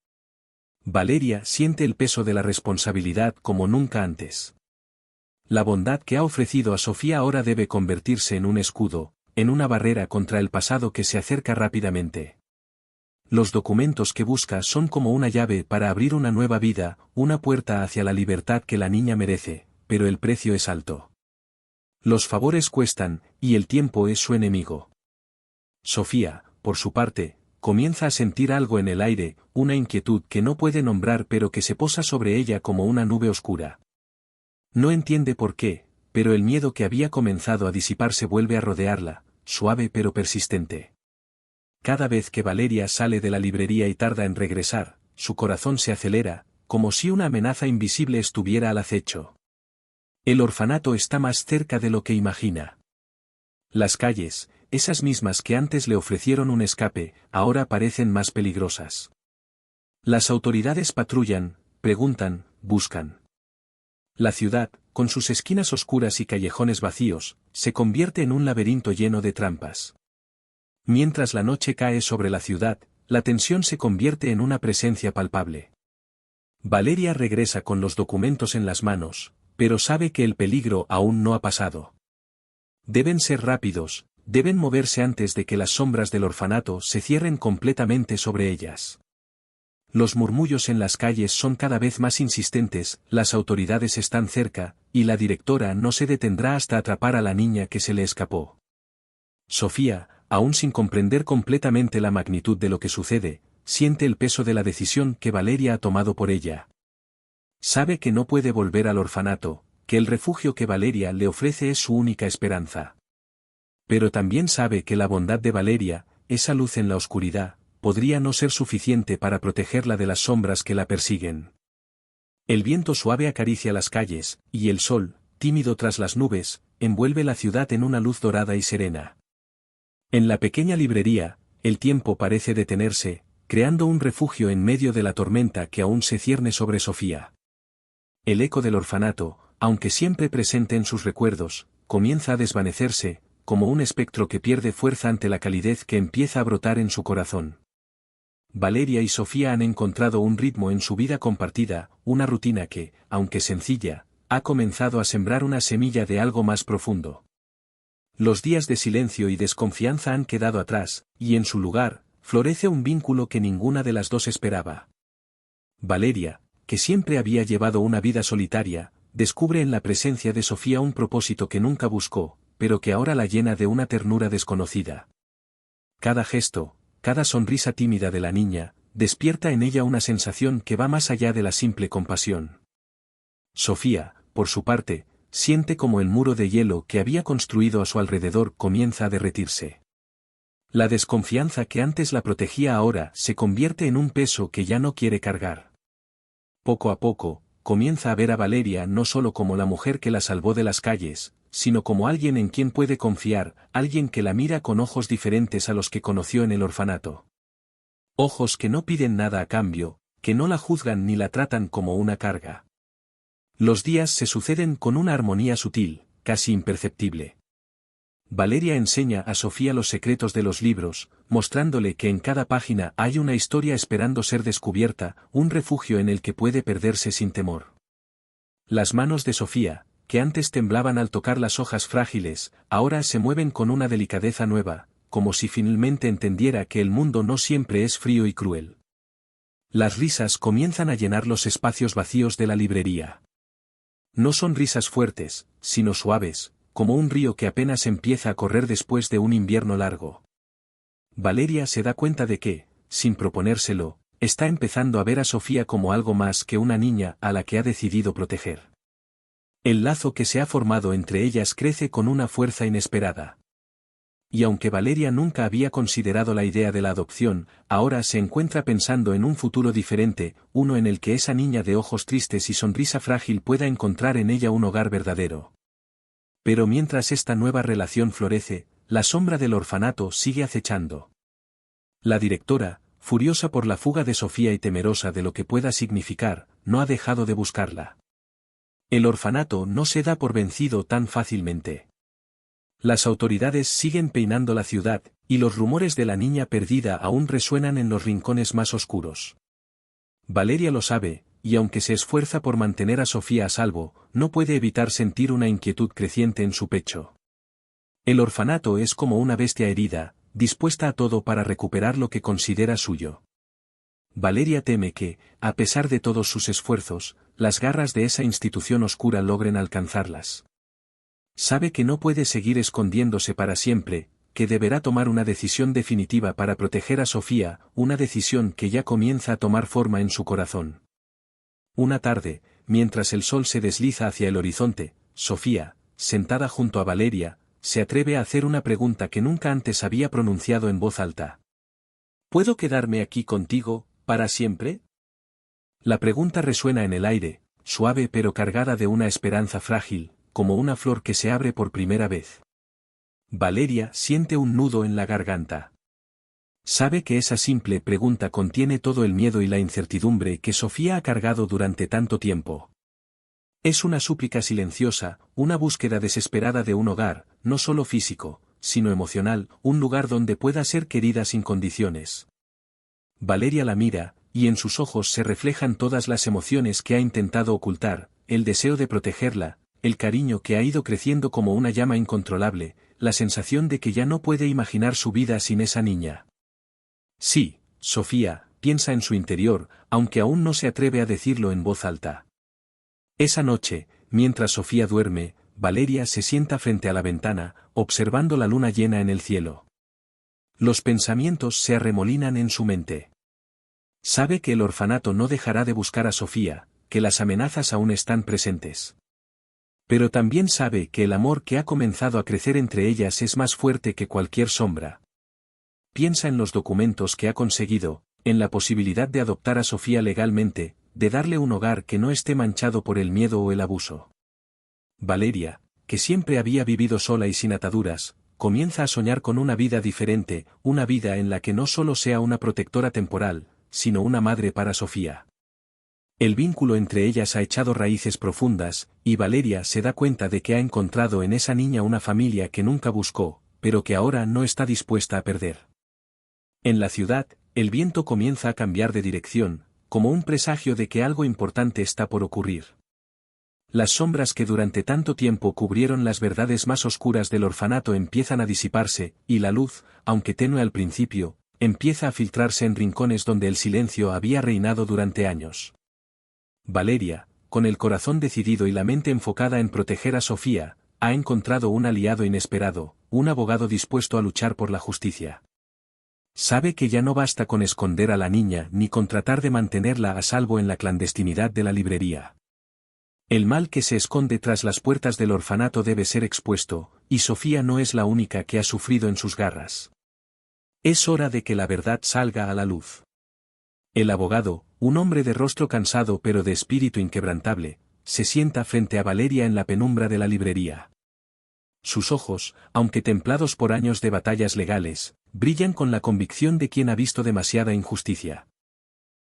Valeria siente el peso de la responsabilidad como nunca antes. La bondad que ha ofrecido a Sofía ahora debe convertirse en un escudo, en una barrera contra el pasado que se acerca rápidamente. Los documentos que busca son como una llave para abrir una nueva vida, una puerta hacia la libertad que la niña merece, pero el precio es alto. Los favores cuestan, y el tiempo es su enemigo. Sofía, por su parte, comienza a sentir algo en el aire, una inquietud que no puede nombrar pero que se posa sobre ella como una nube oscura. No entiende por qué, pero el miedo que había comenzado a disiparse vuelve a rodearla, suave pero persistente. Cada vez que Valeria sale de la librería y tarda en regresar, su corazón se acelera, como si una amenaza invisible estuviera al acecho. El orfanato está más cerca de lo que imagina. Las calles, esas mismas que antes le ofrecieron un escape, ahora parecen más peligrosas. Las autoridades patrullan, preguntan, buscan. La ciudad, con sus esquinas oscuras y callejones vacíos, se convierte en un laberinto lleno de trampas. Mientras la noche cae sobre la ciudad, la tensión se convierte en una presencia palpable. Valeria regresa con los documentos en las manos, pero sabe que el peligro aún no ha pasado. Deben ser rápidos, deben moverse antes de que las sombras del orfanato se cierren completamente sobre ellas. Los murmullos en las calles son cada vez más insistentes, las autoridades están cerca, y la directora no se detendrá hasta atrapar a la niña que se le escapó. Sofía, aún sin comprender completamente la magnitud de lo que sucede, siente el peso de la decisión que Valeria ha tomado por ella. Sabe que no puede volver al orfanato, que el refugio que Valeria le ofrece es su única esperanza. Pero también sabe que la bondad de Valeria, esa luz en la oscuridad, podría no ser suficiente para protegerla de las sombras que la persiguen. El viento suave acaricia las calles, y el sol, tímido tras las nubes, envuelve la ciudad en una luz dorada y serena. En la pequeña librería, el tiempo parece detenerse, creando un refugio en medio de la tormenta que aún se cierne sobre Sofía. El eco del orfanato, aunque siempre presente en sus recuerdos, comienza a desvanecerse, como un espectro que pierde fuerza ante la calidez que empieza a brotar en su corazón. Valeria y Sofía han encontrado un ritmo en su vida compartida, una rutina que, aunque sencilla, ha comenzado a sembrar una semilla de algo más profundo. Los días de silencio y desconfianza han quedado atrás, y en su lugar, florece un vínculo que ninguna de las dos esperaba. Valeria, que siempre había llevado una vida solitaria, descubre en la presencia de Sofía un propósito que nunca buscó, pero que ahora la llena de una ternura desconocida. Cada gesto, cada sonrisa tímida de la niña, despierta en ella una sensación que va más allá de la simple compasión. Sofía, por su parte, siente como el muro de hielo que había construido a su alrededor comienza a derretirse. La desconfianza que antes la protegía ahora se convierte en un peso que ya no quiere cargar. Poco a poco, comienza a ver a Valeria no solo como la mujer que la salvó de las calles, sino como alguien en quien puede confiar, alguien que la mira con ojos diferentes a los que conoció en el orfanato. Ojos que no piden nada a cambio, que no la juzgan ni la tratan como una carga. Los días se suceden con una armonía sutil, casi imperceptible. Valeria enseña a Sofía los secretos de los libros, mostrándole que en cada página hay una historia esperando ser descubierta, un refugio en el que puede perderse sin temor. Las manos de Sofía, que antes temblaban al tocar las hojas frágiles, ahora se mueven con una delicadeza nueva, como si finalmente entendiera que el mundo no siempre es frío y cruel. Las risas comienzan a llenar los espacios vacíos de la librería. No son risas fuertes, sino suaves, como un río que apenas empieza a correr después de un invierno largo. Valeria se da cuenta de que, sin proponérselo, está empezando a ver a Sofía como algo más que una niña a la que ha decidido proteger. El lazo que se ha formado entre ellas crece con una fuerza inesperada. Y aunque Valeria nunca había considerado la idea de la adopción, ahora se encuentra pensando en un futuro diferente, uno en el que esa niña de ojos tristes y sonrisa frágil pueda encontrar en ella un hogar verdadero. Pero mientras esta nueva relación florece, la sombra del orfanato sigue acechando. La directora, furiosa por la fuga de Sofía y temerosa de lo que pueda significar, no ha dejado de buscarla. El orfanato no se da por vencido tan fácilmente. Las autoridades siguen peinando la ciudad, y los rumores de la niña perdida aún resuenan en los rincones más oscuros. Valeria lo sabe, y aunque se esfuerza por mantener a Sofía a salvo, no puede evitar sentir una inquietud creciente en su pecho. El orfanato es como una bestia herida, dispuesta a todo para recuperar lo que considera suyo. Valeria teme que, a pesar de todos sus esfuerzos, las garras de esa institución oscura logren alcanzarlas. Sabe que no puede seguir escondiéndose para siempre, que deberá tomar una decisión definitiva para proteger a Sofía, una decisión que ya comienza a tomar forma en su corazón. Una tarde, mientras el sol se desliza hacia el horizonte, Sofía, sentada junto a Valeria, se atreve a hacer una pregunta que nunca antes había pronunciado en voz alta. ¿Puedo quedarme aquí contigo, para siempre? La pregunta resuena en el aire, suave pero cargada de una esperanza frágil, como una flor que se abre por primera vez. Valeria siente un nudo en la garganta. Sabe que esa simple pregunta contiene todo el miedo y la incertidumbre que Sofía ha cargado durante tanto tiempo. Es una súplica silenciosa, una búsqueda desesperada de un hogar, no solo físico, sino emocional, un lugar donde pueda ser querida sin condiciones. Valeria la mira, y en sus ojos se reflejan todas las emociones que ha intentado ocultar, el deseo de protegerla, el cariño que ha ido creciendo como una llama incontrolable, la sensación de que ya no puede imaginar su vida sin esa niña. Sí, Sofía, piensa en su interior, aunque aún no se atreve a decirlo en voz alta. Esa noche, mientras Sofía duerme, Valeria se sienta frente a la ventana, observando la luna llena en el cielo. Los pensamientos se arremolinan en su mente. Sabe que el orfanato no dejará de buscar a Sofía, que las amenazas aún están presentes. Pero también sabe que el amor que ha comenzado a crecer entre ellas es más fuerte que cualquier sombra. Piensa en los documentos que ha conseguido, en la posibilidad de adoptar a Sofía legalmente, de darle un hogar que no esté manchado por el miedo o el abuso. Valeria, que siempre había vivido sola y sin ataduras, comienza a soñar con una vida diferente, una vida en la que no solo sea una protectora temporal, sino una madre para Sofía. El vínculo entre ellas ha echado raíces profundas, y Valeria se da cuenta de que ha encontrado en esa niña una familia que nunca buscó, pero que ahora no está dispuesta a perder. En la ciudad, el viento comienza a cambiar de dirección, como un presagio de que algo importante está por ocurrir. Las sombras que durante tanto tiempo cubrieron las verdades más oscuras del orfanato empiezan a disiparse, y la luz, aunque tenue al principio, empieza a filtrarse en rincones donde el silencio había reinado durante años. Valeria, con el corazón decidido y la mente enfocada en proteger a Sofía, ha encontrado un aliado inesperado, un abogado dispuesto a luchar por la justicia. Sabe que ya no basta con esconder a la niña ni con tratar de mantenerla a salvo en la clandestinidad de la librería. El mal que se esconde tras las puertas del orfanato debe ser expuesto, y Sofía no es la única que ha sufrido en sus garras. Es hora de que la verdad salga a la luz. El abogado, un hombre de rostro cansado pero de espíritu inquebrantable, se sienta frente a Valeria en la penumbra de la librería. Sus ojos, aunque templados por años de batallas legales, brillan con la convicción de quien ha visto demasiada injusticia.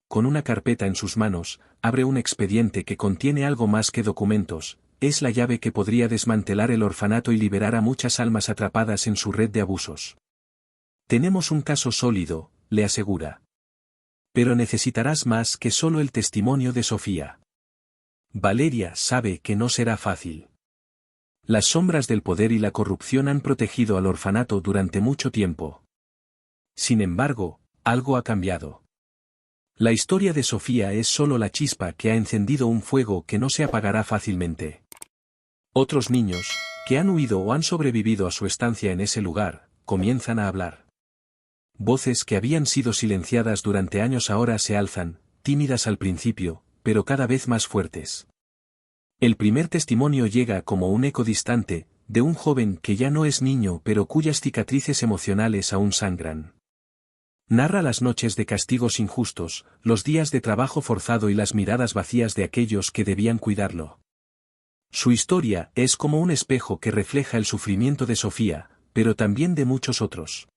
Con una carpeta en sus manos, abre un expediente que contiene algo más que documentos, es la llave que podría desmantelar el orfanato y liberar a muchas almas atrapadas en su red de abusos. Tenemos un caso sólido, le asegura. Pero necesitarás más que solo el testimonio de Sofía. Valeria sabe que no será fácil. Las sombras del poder y la corrupción han protegido al orfanato durante mucho tiempo. Sin embargo, algo ha cambiado. La historia de Sofía es solo la chispa que ha encendido un fuego que no se apagará fácilmente. Otros niños, que han huido o han sobrevivido a su estancia en ese lugar, comienzan a hablar. Voces que habían sido silenciadas durante años ahora se alzan, tímidas al principio, pero cada vez más fuertes. El primer testimonio llega como un eco distante, de un joven que ya no es niño pero cuyas cicatrices emocionales aún sangran. Narra las noches de castigos injustos, los días de trabajo forzado y las miradas vacías de aquellos que debían cuidarlo. Su historia es como un espejo que refleja el sufrimiento de Sofía, pero también de muchos otros.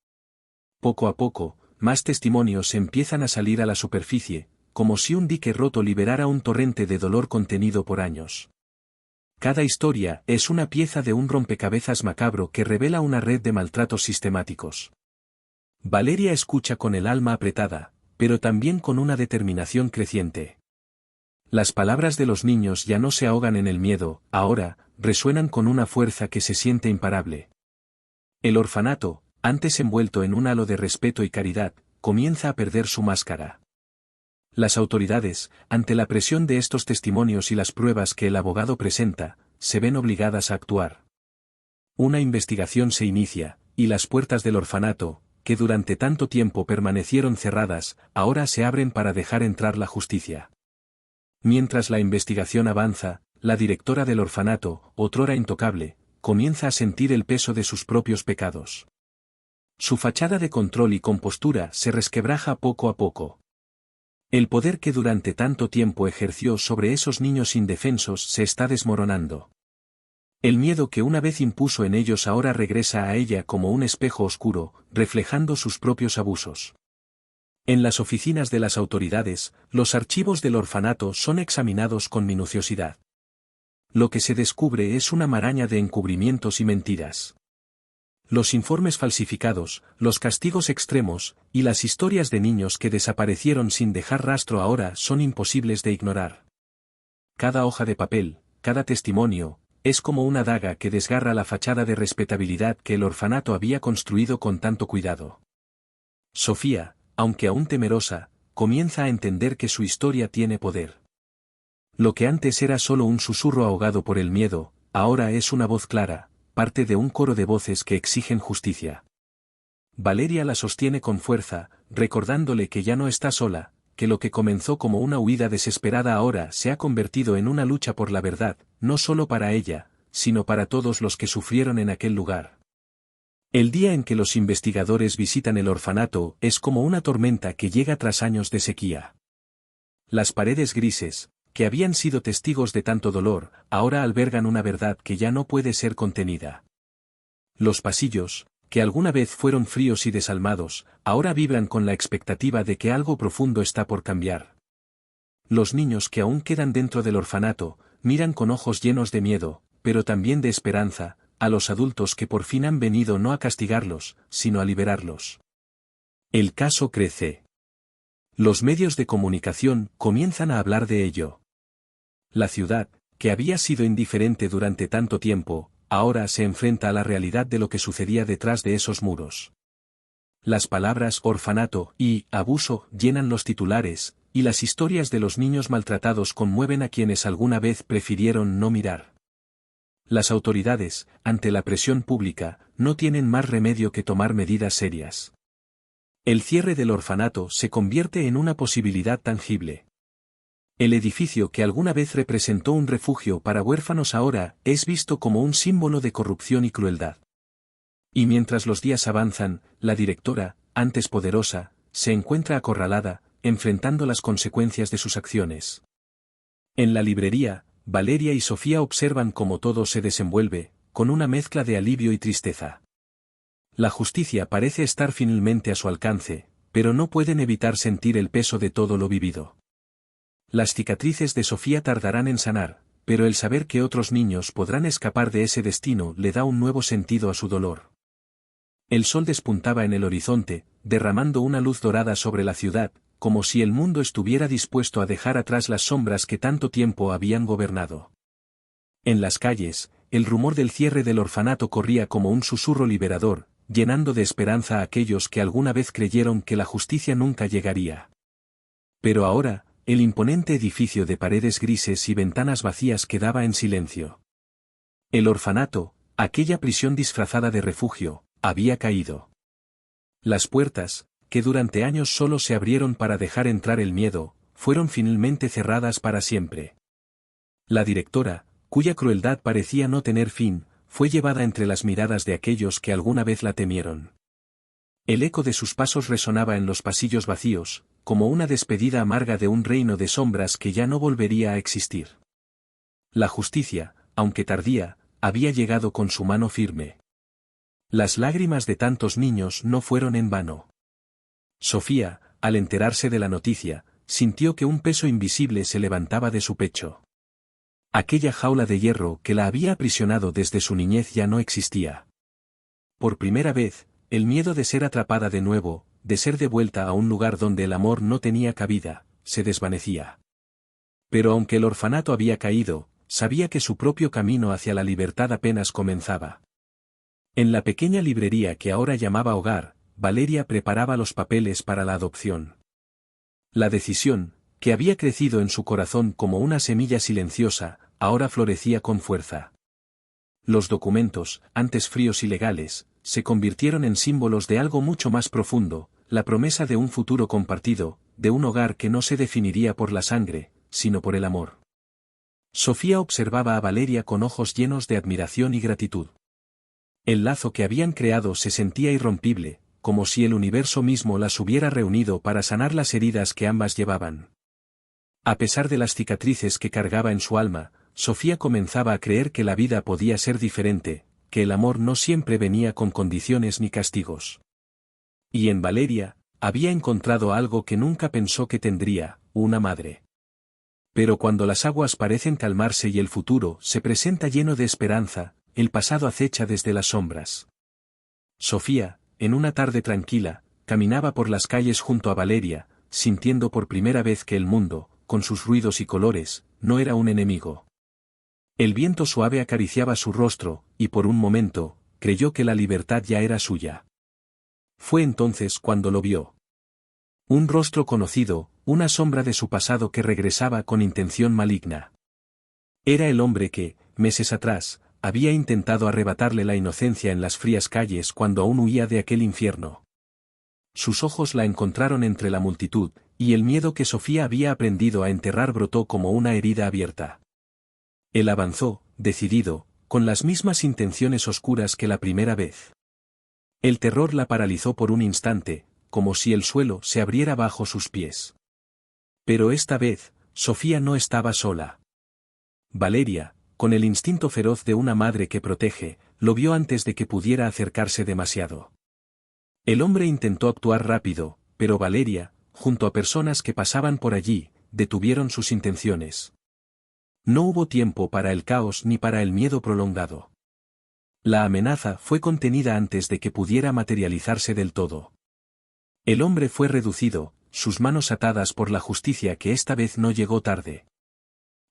Poco a poco, más testimonios empiezan a salir a la superficie, como si un dique roto liberara un torrente de dolor contenido por años. Cada historia es una pieza de un rompecabezas macabro que revela una red de maltratos sistemáticos. Valeria escucha con el alma apretada, pero también con una determinación creciente. Las palabras de los niños ya no se ahogan en el miedo, ahora, resuenan con una fuerza que se siente imparable. El orfanato, antes envuelto en un halo de respeto y caridad, comienza a perder su máscara. Las autoridades, ante la presión de estos testimonios y las pruebas que el abogado presenta, se ven obligadas a actuar. Una investigación se inicia, y las puertas del orfanato, que durante tanto tiempo permanecieron cerradas, ahora se abren para dejar entrar la justicia. Mientras la investigación avanza, la directora del orfanato, otrora intocable, comienza a sentir el peso de sus propios pecados. Su fachada de control y compostura se resquebraja poco a poco. El poder que durante tanto tiempo ejerció sobre esos niños indefensos se está desmoronando. El miedo que una vez impuso en ellos ahora regresa a ella como un espejo oscuro, reflejando sus propios abusos. En las oficinas de las autoridades, los archivos del orfanato son examinados con minuciosidad. Lo que se descubre es una maraña de encubrimientos y mentiras. Los informes falsificados, los castigos extremos, y las historias de niños que desaparecieron sin dejar rastro ahora son imposibles de ignorar. Cada hoja de papel, cada testimonio, es como una daga que desgarra la fachada de respetabilidad que el orfanato había construido con tanto cuidado. Sofía, aunque aún temerosa, comienza a entender que su historia tiene poder. Lo que antes era solo un susurro ahogado por el miedo, ahora es una voz clara, parte de un coro de voces que exigen justicia. Valeria la sostiene con fuerza, recordándole que ya no está sola, que lo que comenzó como una huida desesperada ahora se ha convertido en una lucha por la verdad, no solo para ella, sino para todos los que sufrieron en aquel lugar. El día en que los investigadores visitan el orfanato es como una tormenta que llega tras años de sequía. Las paredes grises, que habían sido testigos de tanto dolor, ahora albergan una verdad que ya no puede ser contenida. Los pasillos, que alguna vez fueron fríos y desalmados, ahora vibran con la expectativa de que algo profundo está por cambiar. Los niños que aún quedan dentro del orfanato, miran con ojos llenos de miedo, pero también de esperanza, a los adultos que por fin han venido no a castigarlos, sino a liberarlos. El caso crece. Los medios de comunicación comienzan a hablar de ello. La ciudad, que había sido indiferente durante tanto tiempo, ahora se enfrenta a la realidad de lo que sucedía detrás de esos muros. Las palabras orfanato y abuso llenan los titulares, y las historias de los niños maltratados conmueven a quienes alguna vez prefirieron no mirar. Las autoridades, ante la presión pública, no tienen más remedio que tomar medidas serias. El cierre del orfanato se convierte en una posibilidad tangible. El edificio que alguna vez representó un refugio para huérfanos ahora es visto como un símbolo de corrupción y crueldad. Y mientras los días avanzan, la directora, antes poderosa, se encuentra acorralada, enfrentando las consecuencias de sus acciones. En la librería, Valeria y Sofía observan cómo todo se desenvuelve, con una mezcla de alivio y tristeza. La justicia parece estar finalmente a su alcance, pero no pueden evitar sentir el peso de todo lo vivido. Las cicatrices de Sofía tardarán en sanar, pero el saber que otros niños podrán escapar de ese destino le da un nuevo sentido a su dolor. El sol despuntaba en el horizonte, derramando una luz dorada sobre la ciudad, como si el mundo estuviera dispuesto a dejar atrás las sombras que tanto tiempo habían gobernado. En las calles, el rumor del cierre del orfanato corría como un susurro liberador, llenando de esperanza a aquellos que alguna vez creyeron que la justicia nunca llegaría. Pero ahora, el imponente edificio de paredes grises y ventanas vacías quedaba en silencio. El orfanato, aquella prisión disfrazada de refugio, había caído. Las puertas, que durante años solo se abrieron para dejar entrar el miedo, fueron finalmente cerradas para siempre. La directora, cuya crueldad parecía no tener fin, fue llevada entre las miradas de aquellos que alguna vez la temieron. El eco de sus pasos resonaba en los pasillos vacíos, como una despedida amarga de un reino de sombras que ya no volvería a existir. La justicia, aunque tardía, había llegado con su mano firme. Las lágrimas de tantos niños no fueron en vano. Sofía, al enterarse de la noticia, sintió que un peso invisible se levantaba de su pecho. Aquella jaula de hierro que la había aprisionado desde su niñez ya no existía. Por primera vez, el miedo de ser atrapada de nuevo, de ser devuelta a un lugar donde el amor no tenía cabida, se desvanecía. Pero aunque el orfanato había caído, sabía que su propio camino hacia la libertad apenas comenzaba. En la pequeña librería que ahora llamaba hogar, Valeria preparaba los papeles para la adopción. La decisión, que había crecido en su corazón como una semilla silenciosa, ahora florecía con fuerza. Los documentos, antes fríos y legales, se convirtieron en símbolos de algo mucho más profundo, la promesa de un futuro compartido, de un hogar que no se definiría por la sangre, sino por el amor. Sofía observaba a Valeria con ojos llenos de admiración y gratitud. El lazo que habían creado se sentía irrompible, como si el universo mismo las hubiera reunido para sanar las heridas que ambas llevaban. A pesar de las cicatrices que cargaba en su alma, Sofía comenzaba a creer que la vida podía ser diferente, que el amor no siempre venía con condiciones ni castigos. Y en Valeria, había encontrado algo que nunca pensó que tendría, una madre. Pero cuando las aguas parecen calmarse y el futuro se presenta lleno de esperanza, el pasado acecha desde las sombras. Sofía, en una tarde tranquila, caminaba por las calles junto a Valeria, sintiendo por primera vez que el mundo, con sus ruidos y colores, no era un enemigo. El viento suave acariciaba su rostro, y por un momento, creyó que la libertad ya era suya. Fue entonces cuando lo vio. Un rostro conocido, una sombra de su pasado que regresaba con intención maligna. Era el hombre que, meses atrás, había intentado arrebatarle la inocencia en las frías calles cuando aún huía de aquel infierno. Sus ojos la encontraron entre la multitud, y el miedo que Sofía había aprendido a enterrar brotó como una herida abierta. Él avanzó, decidido, con las mismas intenciones oscuras que la primera vez. El terror la paralizó por un instante, como si el suelo se abriera bajo sus pies. Pero esta vez, Sofía no estaba sola. Valeria, con el instinto feroz de una madre que protege, lo vio antes de que pudiera acercarse demasiado. El hombre intentó actuar rápido, pero Valeria, junto a personas que pasaban por allí, detuvieron sus intenciones. No hubo tiempo para el caos ni para el miedo prolongado. La amenaza fue contenida antes de que pudiera materializarse del todo. El hombre fue reducido, sus manos atadas por la justicia que esta vez no llegó tarde.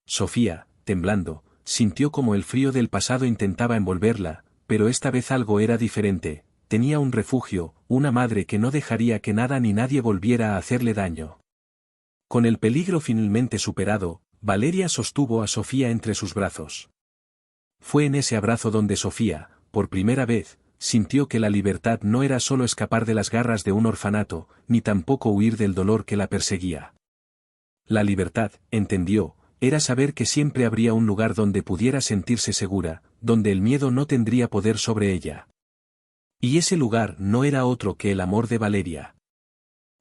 Sofía, temblando, sintió como el frío del pasado intentaba envolverla, pero esta vez algo era diferente, tenía un refugio, una madre que no dejaría que nada ni nadie volviera a hacerle daño. Con el peligro finalmente superado, Valeria sostuvo a Sofía entre sus brazos. Fue en ese abrazo donde Sofía, por primera vez, sintió que la libertad no era solo escapar de las garras de un orfanato, ni tampoco huir del dolor que la perseguía. La libertad, entendió, era saber que siempre habría un lugar donde pudiera sentirse segura, donde el miedo no tendría poder sobre ella. Y ese lugar no era otro que el amor de Valeria.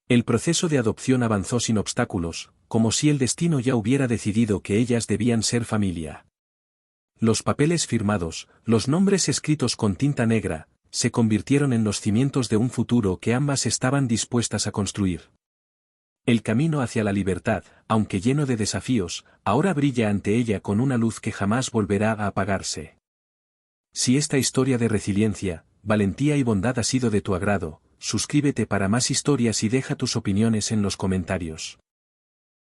El proceso de adopción avanzó sin obstáculos, como si el destino ya hubiera decidido que ellas debían ser familia. Los papeles firmados, los nombres escritos con tinta negra, se convirtieron en los cimientos de un futuro que ambas estaban dispuestas a construir. El camino hacia la libertad, aunque lleno de desafíos, ahora brilla ante ella con una luz que jamás volverá a apagarse. Si esta historia de resiliencia, valentía y bondad ha sido de tu agrado, suscríbete para más historias y deja tus opiniones en los comentarios.